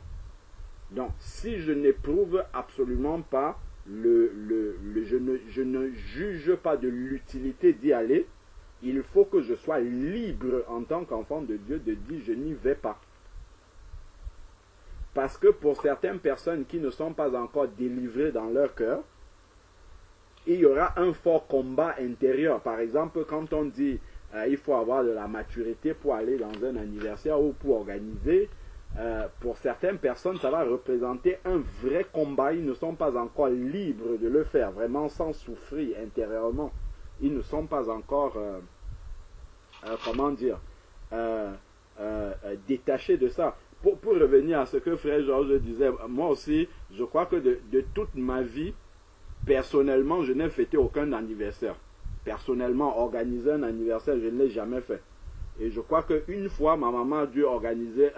Donc, si je n'éprouve absolument pas, je ne juge pas de l'utilité d'y aller, il faut que je sois libre en tant qu'enfant de Dieu de dire je n'y vais pas. Parce que pour certaines personnes qui ne sont pas encore délivrées dans leur cœur, il y aura un fort combat intérieur. Par exemple, quand on dit il faut avoir de la maturité pour aller dans un anniversaire ou pour organiser, pour certaines personnes, ça va représenter un vrai combat. Ils ne sont pas encore libres de le faire, vraiment sans souffrir intérieurement. Ils ne sont pas encore, détachés de ça. Pour revenir à ce que Frère Georges disait, moi aussi, je crois que de toute ma vie, personnellement, je n'ai fêté aucun anniversaire. Personnellement, organiser un anniversaire, je ne l'ai jamais fait. Et je crois qu'une fois, ma maman a dû organiser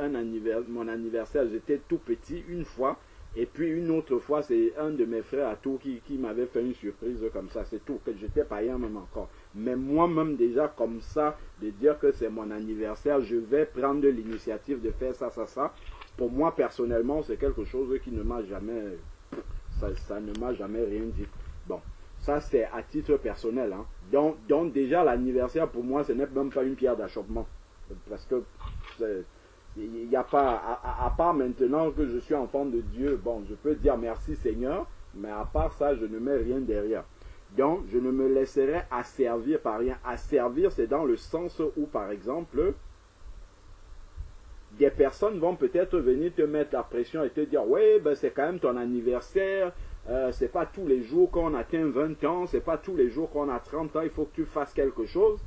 mon anniversaire. J'étais tout petit, une fois. Et puis une autre fois, c'est un de mes frères à tout qui m'avait fait une surprise comme ça. C'est tout, que j'étais païen même encore. Mais moi-même déjà comme ça, de dire que c'est mon anniversaire, je vais prendre l'initiative de faire ça, ça, ça. Pour moi, personnellement, c'est quelque chose qui ne m'a jamais... Ça ne m'a jamais rien dit. Bon, ça c'est à titre personnel. Hein. Donc déjà, l'anniversaire, pour moi, ce n'est même pas une pierre d'achoppement. Parce que... il n'y a pas, à part maintenant que je suis enfant de Dieu, bon, je peux dire merci Seigneur, mais à part ça, je ne mets rien derrière. Donc, je ne me laisserai asservir par rien. Asservir, c'est dans le sens où, par exemple, des personnes vont peut-être venir te mettre la pression et te dire, ouais, ben c'est quand même ton anniversaire, c'est pas tous les jours qu'on atteint 20 ans, c'est pas tous les jours qu'on a 30 ans, il faut que tu fasses quelque chose.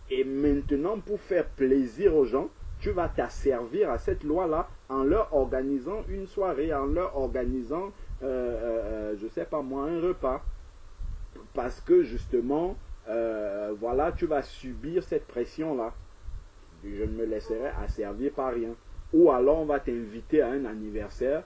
Et maintenant, pour faire plaisir aux gens, tu vas t'asservir à cette loi-là en leur organisant une soirée, en leur organisant, je sais pas moi, un repas. Parce que justement, voilà, tu vas subir cette pression-là. Je ne me laisserai asservir par rien. Ou alors on va t'inviter à un anniversaire.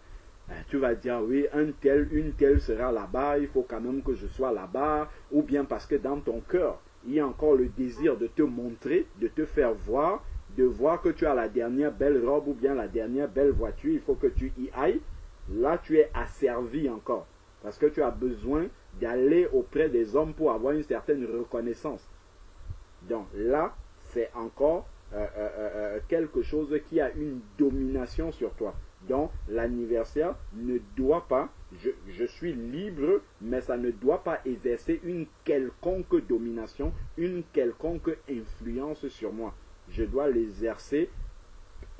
Tu vas dire, oui, une telle sera là-bas, il faut quand même que je sois là-bas. Ou bien parce que dans ton cœur, il y a encore le désir de te montrer, de te faire voir, de voir que tu as la dernière belle robe ou bien la dernière belle voiture, il faut que tu y ailles. Là, tu es asservi encore. Parce que tu as besoin d'aller auprès des hommes pour avoir une certaine reconnaissance. Donc là, c'est encore quelque chose qui a une domination sur toi. Donc l'anniversaire ne doit pas, je suis libre, mais ça ne doit pas exercer une quelconque domination, une quelconque influence sur moi. Je dois l'exercer,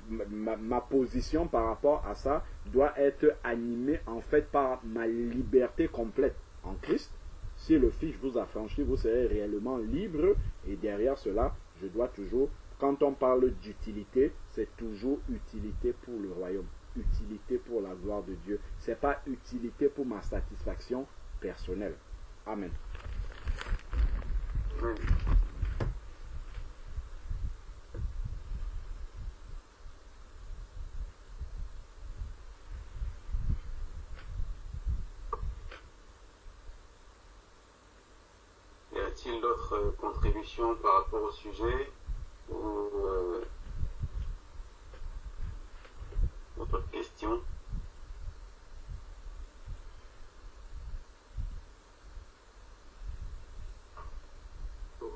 ma position par rapport à ça doit être animée en fait par ma liberté complète en Christ. Si le Fils vous a franchi, vous serez réellement libre. Et derrière cela, je dois toujours, quand on parle d'utilité, c'est toujours utilité pour le royaume, utilité pour la gloire de Dieu. Ce n'est pas utilité pour ma satisfaction personnelle. Amen. Amen. Y a-t-il d'autres contributions par rapport au sujet ou d'autres questions?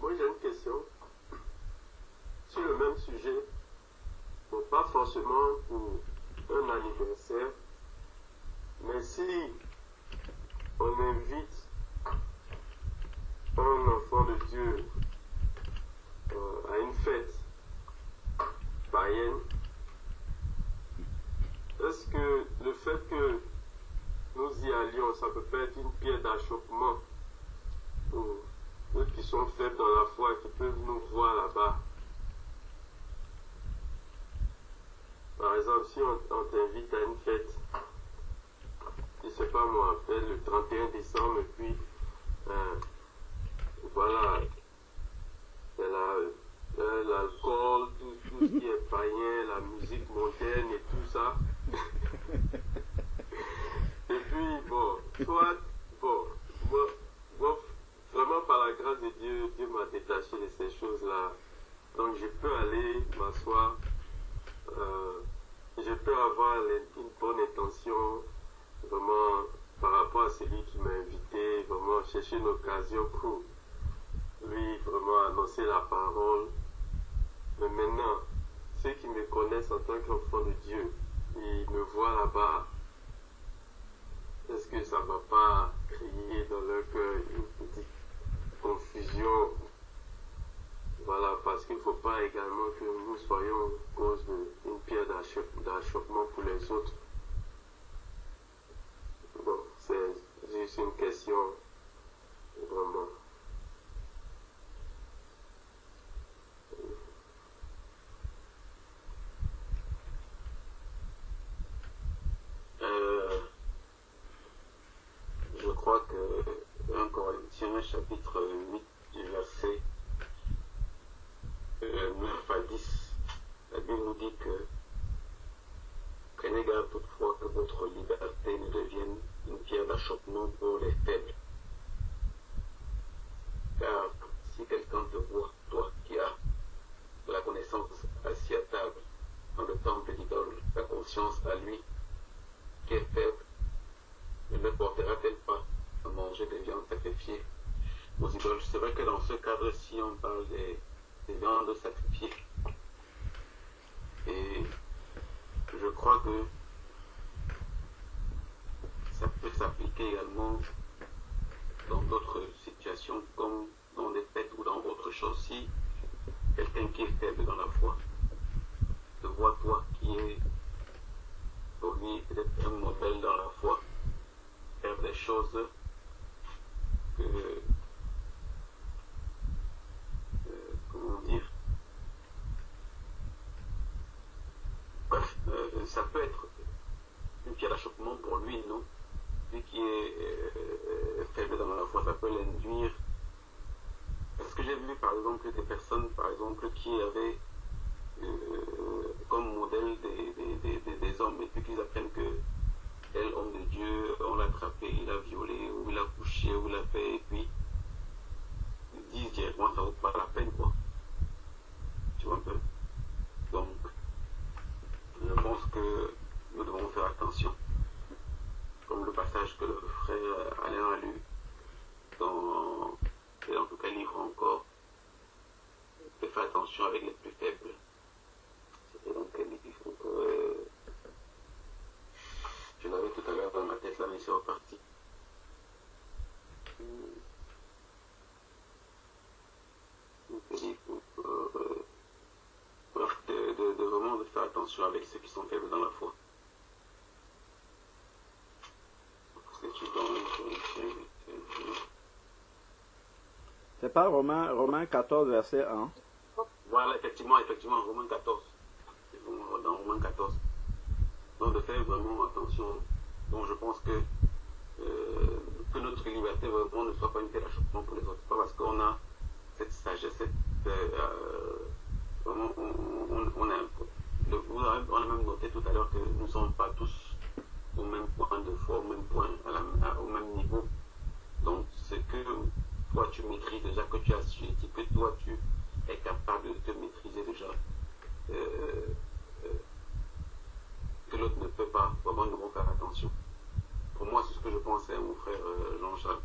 Moi j'ai une question sur le même sujet, bon, pas forcément pour un anniversaire, mais si on invite un enfant de Dieu à une fête païenne, est-ce que le fait que nous y allions, ça peut pas être une pierre d'achoppement pour ceux qui sont faibles dans la foi et qui peuvent nous voir là-bas? Par exemple, si on t'invite à une fête, je sais pas moi, peut-être le 31 décembre, et puis voilà, l'alcool, tout ce qui est païen, la musique mondaine et tout ça. Et puis, moi, vraiment par la grâce de Dieu, Dieu m'a détaché de ces choses-là. Donc je peux aller m'asseoir je peux avoir une bonne intention vraiment par rapport à celui qui m'a invité, vraiment chercher une occasion pour lui vraiment annoncer la parole. Mais maintenant, ceux qui me connaissent en tant qu'enfant de Dieu, ils me voient là-bas. Est-ce que ça ne va pas créer dans leur cœur une petite confusion? Voilà, parce qu'il ne faut pas également que nous soyons cause d'une pierre d'achoppement pour les autres. Bon, c'est juste une question, vraiment. Je crois que 1 Corinthiens chapitre 8 du verset 9 à 10, la Bible nous dit que prenez garde toutefois que votre liberté ne devienne une pierre d'achoppement pour les faibles. Car si quelqu'un te voit, toi qui as de la connaissance assis à table dans le temple d'idole, ta conscience à lui qui est faible, ne le portera-t-elle pas à manger des viandes sacrifiées aux idoles? C'est vrai que dans ce cadre-ci, on parle des viandes sacrifiées. Et je crois que ça peut s'appliquer également dans d'autres situations, comme dans des fêtes ou dans autre chose. Si quelqu'un qui est faible dans la foi te voit, toi qui es pour lui peut-être un modèle dans la foi, faire des choses que, comment dire, bref, ça peut être une pierre d'achoppement pour lui, non? Lui qui est faible dans la foi, ça peut l'induire. Parce que j'ai vu par exemple des personnes, par exemple, qui avaient comme modèle des hommes, et puis qu'ils apprennent que tel homme de Dieu, on l'a attrapé, il a violé, ou il a couché, ou il a fait, et puis ils disent directement ça vaut pas la peine, quoi. Tu vois un peu? Donc, je pense que nous devons faire attention. Comme le passage que le frère Alain a lu dans, et en tout cas livre encore, de faire attention avec les plus faibles. C'était donc quel livre? Je l'avais tout à l'heure dans ma tête là, mais c'est reparti. Bref, de vraiment de faire attention avec ceux qui sont faibles dans la foi. C'est pas Romains 14, verset 1. Voilà, effectivement, Romains 14. Dans Romains 14. Donc de faire vraiment attention. Donc je pense que notre liberté vraiment ne soit pas une pierre d'achoppement pour les autres. Pas parce qu'on a cette sagesse, vraiment, on a même noté tout à l'heure que nous ne sommes pas tous au même point de foi, au même point, au même niveau. Donc ce que toi tu maîtrises déjà, que tu as suivi, que toi tu es capable de te maîtriser déjà, que l'autre ne peut pas, vraiment nous devons faire attention. Pour moi, c'est ce que je pensais à mon frère Jean-Charles.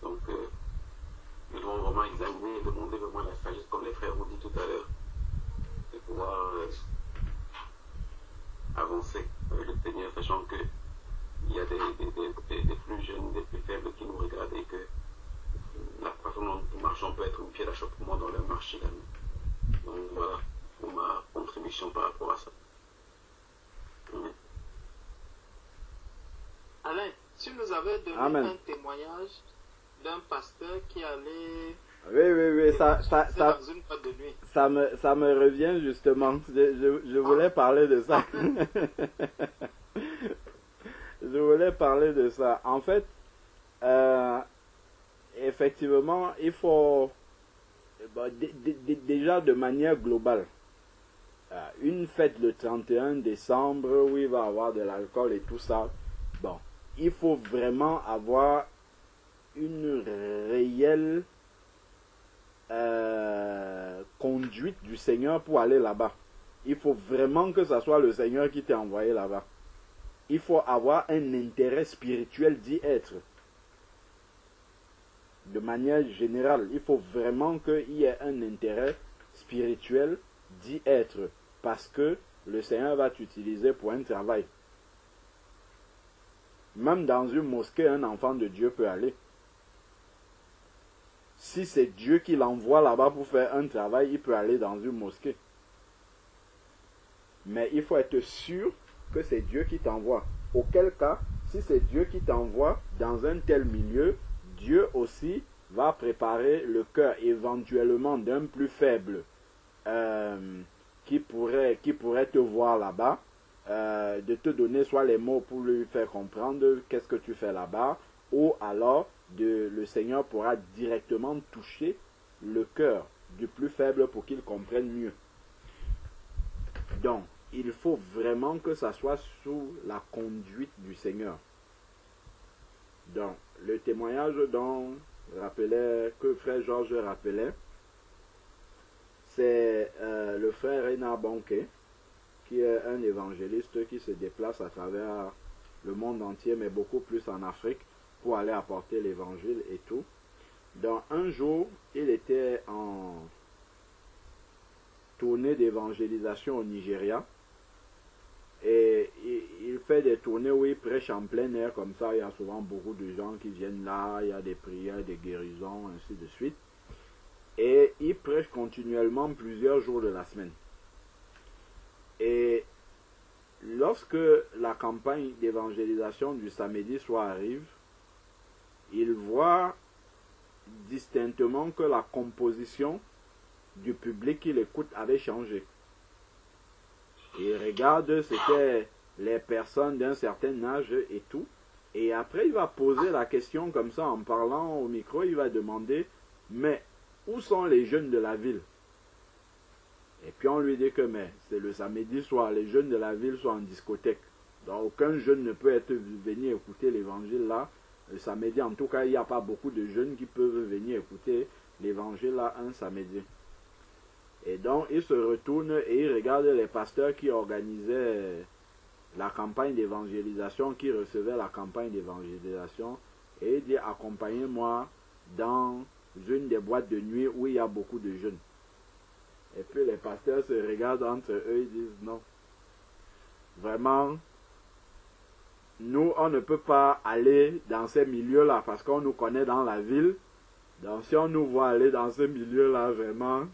Donc, nous devons vraiment examiner et demander vraiment la sagesse, comme les frères ont dit tout à l'heure, de pouvoir avancer avec le Seigneur, sachant qu'il y a des plus jeunes, des plus faibles qui nous regardent et que la façon dont nous marchons peut être une pierre d'achoppement dans leur marche également. Donc voilà pour ma contribution par rapport à ça. Alain, tu nous avais donné un témoignage d'un pasteur qui allait Oui, dans une boîte de nuit. ça me revient justement. Je voulais parler de ça. Je voulais parler de ça. En fait, effectivement, il faut déjà de manière globale. Une fête le 31 décembre où il va y avoir de l'alcool et tout ça. Bon, il faut vraiment avoir une réelle conduite du Seigneur pour aller là-bas. il faut vraiment que ce soit le Seigneur qui t'a envoyé là-bas. Il faut avoir un intérêt spirituel d'y être. De manière générale, il faut vraiment qu'il y ait un intérêt spirituel d'y être. Parce que le Seigneur va t'utiliser pour un travail. Même dans une mosquée, un enfant de Dieu peut aller. Si c'est Dieu qui l'envoie là-bas pour faire un travail, il peut aller dans une mosquée. Mais il faut être sûr que c'est Dieu qui t'envoie. Auquel cas, si c'est Dieu qui t'envoie dans un tel milieu, Dieu aussi va préparer le cœur éventuellement d'un plus faible qui pourrait te voir là-bas, de te donner soit les mots pour lui faire comprendre qu'est-ce que tu fais là-bas, ou alors le Seigneur pourra directement toucher le cœur du plus faible pour qu'il comprenne mieux. Donc, il faut vraiment que ça soit sous la conduite du Seigneur. Donc, le témoignage que frère Georges rappelait, c'est le frère Reina Bonke, qui est un évangéliste qui se déplace à travers le monde entier, mais beaucoup plus en Afrique, pour aller apporter l'évangile et tout. Donc, un jour, il était en tournée d'évangélisation au Nigeria. Et il fait des tournées où il prêche en plein air, comme ça, il y a souvent beaucoup de gens qui viennent là, il y a des prières, des guérisons, ainsi de suite. Et il prêche continuellement plusieurs jours de la semaine. Et lorsque la campagne d'évangélisation du samedi soir arrive, il voit distinctement que la composition du public qui l'écoute avait changé. Il regarde, c'était les personnes d'un certain âge et tout. Et après, il va poser la question comme ça, en parlant au micro, il va demander, mais où sont les jeunes de la ville? Et puis on lui dit que, mais c'est le samedi soir, les jeunes de la ville sont en discothèque. Donc aucun jeune ne peut venir écouter l'évangile là. Le samedi, en tout cas, il n'y a pas beaucoup de jeunes qui peuvent venir écouter l'évangile là un samedi. Et donc, il se retourne et il regarde les pasteurs qui organisaient la campagne d'évangélisation, qui recevaient la campagne d'évangélisation, et il dit, accompagnez-moi dans une des boîtes de nuit où il y a beaucoup de jeunes. Et puis les pasteurs se regardent entre eux, ils disent, non, vraiment, nous, on ne peut pas aller dans ces milieux-là, parce qu'on nous connaît dans la ville. Donc, si on nous voit aller dans ce milieu-là, vraiment,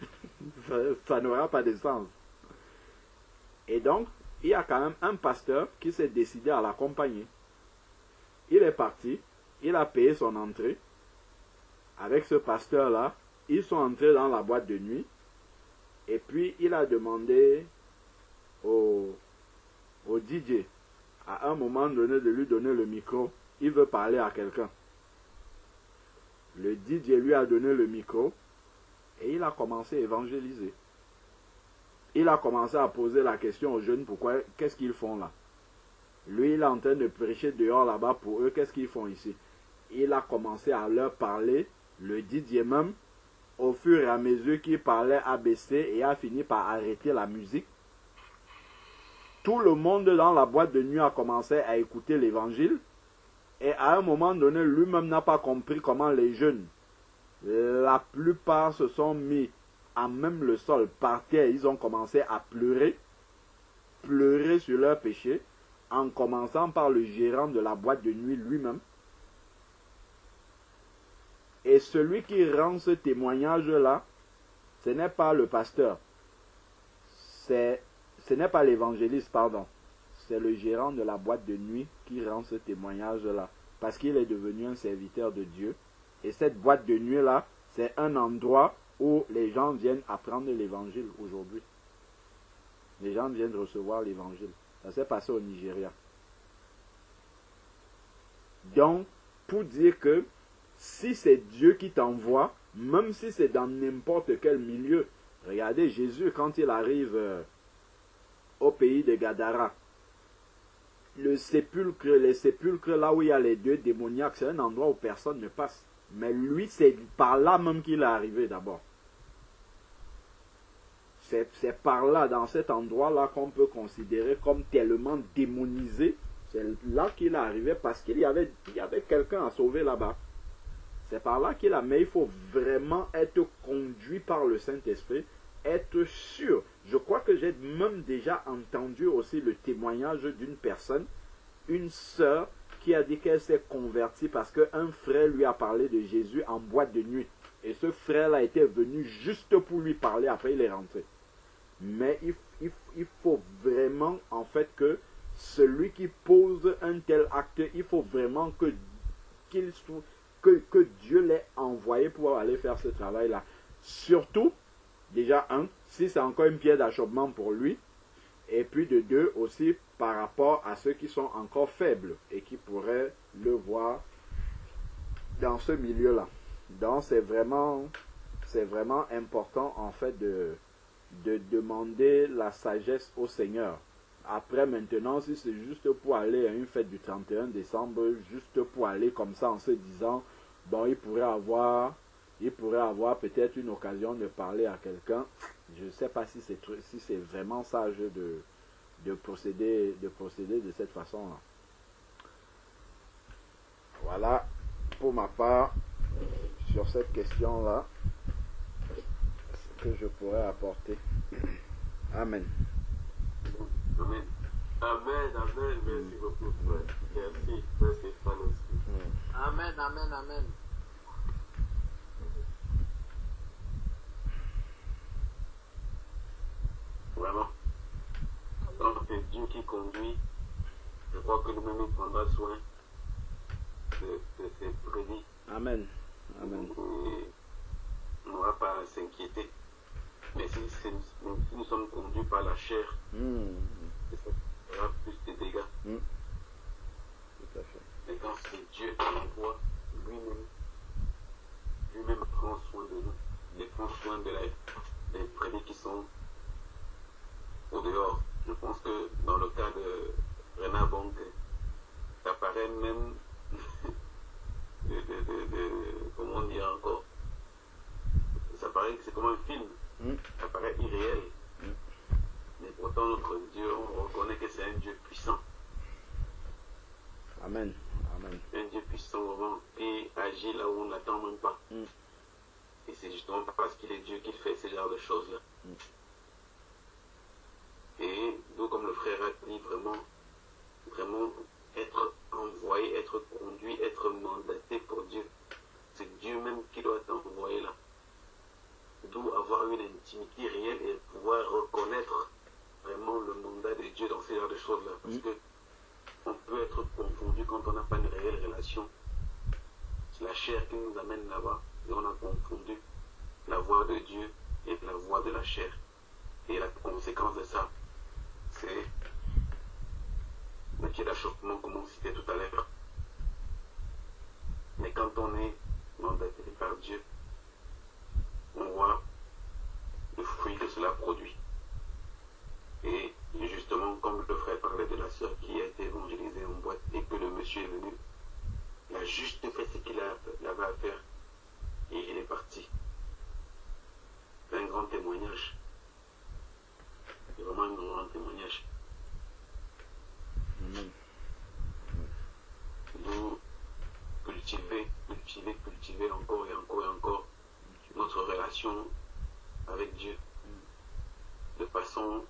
ça n'aura pas de sens. Et donc, il y a quand même un pasteur qui s'est décidé à l'accompagner. Il est parti, il a payé son entrée. Avec ce pasteur-là, ils sont entrés dans la boîte de nuit. Et puis, il a demandé au DJ, à un moment donné, de lui donner le micro. Il veut parler à quelqu'un. Le DJ lui a donné le micro et il a commencé à évangéliser. Il a commencé à poser la question aux jeunes, pourquoi, qu'est-ce qu'ils font là? Lui, il est en train de prêcher dehors là-bas pour eux, qu'est-ce qu'ils font ici? Il a commencé à leur parler, le DJ même, au fur et à mesure qu'il parlait, a baissé et a fini par arrêter la musique. Tout le monde dans la boîte de nuit a commencé à écouter l'évangile. Et à un moment donné, lui-même n'a pas compris comment les jeunes, la plupart se sont mis à même le sol, par terre. Ils ont commencé à pleurer sur leur péché, en commençant par le gérant de la boîte de nuit lui-même. Et celui qui rend ce témoignage-là, ce n'est pas le pasteur, ce n'est pas l'évangéliste, pardon. C'est le gérant de la boîte de nuit qui rend ce témoignage-là. Parce qu'il est devenu un serviteur de Dieu. Et cette boîte de nuit-là, c'est un endroit où les gens viennent apprendre l'évangile aujourd'hui. Les gens viennent recevoir l'évangile. Ça s'est passé au Nigeria. Donc, pour dire que si c'est Dieu qui t'envoie, même si c'est dans n'importe quel milieu, regardez Jésus quand il arrive au pays de Gadara, les sépulcres là où il y a les deux démoniaques, c'est un endroit où personne ne passe. Mais lui, c'est par là même qu'il est arrivé d'abord. c'est par là, dans cet endroit-là, qu'on peut considérer comme tellement démonisé. C'est là qu'il est arrivé parce qu'il y avait quelqu'un à sauver là-bas. C'est par là qu'il a, mais il faut vraiment être conduit par le Saint-Esprit, être sûr. Je crois que j'ai même déjà entendu aussi le témoignage d'une personne, une sœur, qui a dit qu'elle s'est convertie parce qu'un frère lui a parlé de Jésus en boîte de nuit. Et ce frère-là était venu juste pour lui parler, après il est rentré. Mais il faut vraiment, en fait, que celui qui pose un tel acte, il faut vraiment que Dieu l'ait envoyé pour aller faire ce travail-là. Surtout, déjà, si c'est encore une pierre d'achoppement pour lui, et puis de deux, aussi par rapport à ceux qui sont encore faibles et qui pourraient le voir dans ce milieu-là. Donc, c'est vraiment important, en fait, de demander la sagesse au Seigneur. Après, maintenant, si c'est juste pour aller à une fête du 31 décembre, juste pour aller comme ça en se disant, bon, il pourrait avoir peut-être une occasion de parler à quelqu'un. Je ne sais pas si c'est vraiment sage de procéder de cette façon-là. Voilà, pour ma part, sur cette question-là, ce que je pourrais apporter. Amen. Amen. Amen, amen. Merci beaucoup, frère. Merci, frère Stéphane aussi. Amen, amen, amen. Vraiment. Quand c'est Dieu qui conduit, je crois que nous-mêmes il prendra soin de ses prédits. Amen. Amen. Et on n'aura pas à s'inquiéter. Mais si nous sommes conduits par la chair, ça fera plus de dégâts. Tout à fait. Mais quand c'est Dieu qui envoie, lui-même prend soin de nous. Il prend soin des prédits qui sont au dehors. Je pense que dans le cas de Renard Bonk, ça paraît même comment dire encore, ça paraît que c'est comme un film, ça paraît irréel, mais pourtant notre Dieu, on reconnaît que c'est un Dieu puissant. Amen. Amen. Un Dieu puissant vraiment qui agit là où on n'attend même pas. Et c'est justement parce qu'il est Dieu qu'il fait ce genre de choses-là. Et nous, comme le frère a dit, vraiment être envoyé, être conduit, être mandaté pour Dieu. C'est Dieu même qui doit t'envoyer là. D'où avoir une intimité réelle et pouvoir reconnaître vraiment le mandat de Dieu dans ce genre de choses-là. Parce que on peut être confondu quand on n'a pas une réelle relation. C'est la chair qui nous amène là-bas et on a confondu la voix de Dieu et la voix de la chair. Et la conséquence de ça, c'est le pied d'achoppement, comme on citait tout à l'heure. Mais quand on est mandaté par Dieu, on voit le fruit que cela produit. Et justement, comme le frère parlait de la sœur qui a été évangélisée en boîte et que le monsieur est venu, il a juste fait ce qu'il avait à faire et il est parti. C'est un grand témoignage. C'est vraiment un grand témoignage. Nous cultiver encore et encore et encore notre relation avec Dieu. De façon,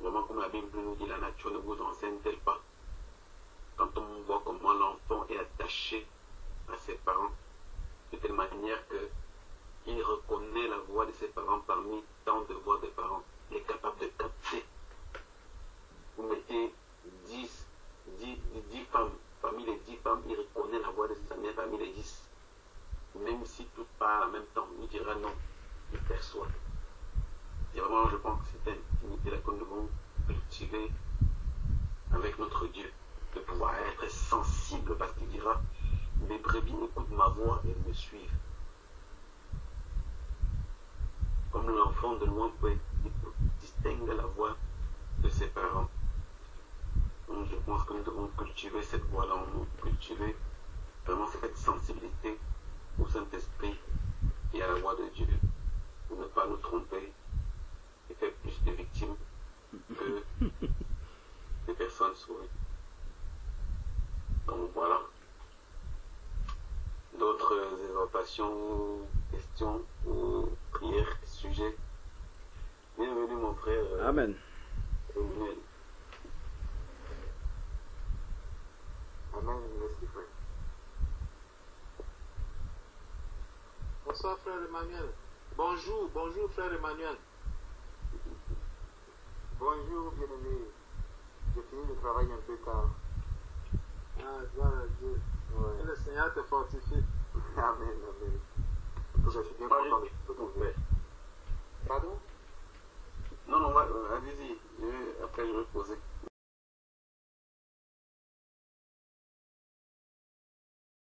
vraiment comme la Bible nous dit, la nature ne vous enseigne-t-elle pas. Quand on voit comment l'enfant est attaché à ses parents, de telle manière qu'il reconnaît la voix de ses parents parmi tant de voix des parents. Il est capable de capter. Vous mettez 10 femmes, parmi les 10 femmes, il reconnaît la voix de sa mère parmi les 10. Même si toutes parlent en même temps, il dira non, il perçoit. Et vraiment, je pense que c'est une intimité-là que nous devons cultiver avec notre Dieu, de pouvoir être sensible parce qu'il dira, mes brebis écoutent ma voix et me suivent. Comme l'enfant de loin peut distinguer la voix de ses parents. Donc je pense que nous devons cultiver cette voix-là en nous, cultiver vraiment cette sensibilité au Saint-Esprit et à la voix de Dieu, pour ne pas nous tromper et faire plus exhortations, questions ou prières, sujets. Bienvenue mon frère. Amen. Emmanuel. Amen. Merci, frère. Bonsoir, frère Emmanuel. Bonjour, bonjour, frère Emmanuel. Bonjour, bien-aimé. J'ai fini le travail un peu tard. Ah, gloire à Dieu. Ouais. Que le Seigneur te fortifie. Amen, amen. Je suis bien content de te retrouver. Pardon? Non, allez-y. Après, je vais poser.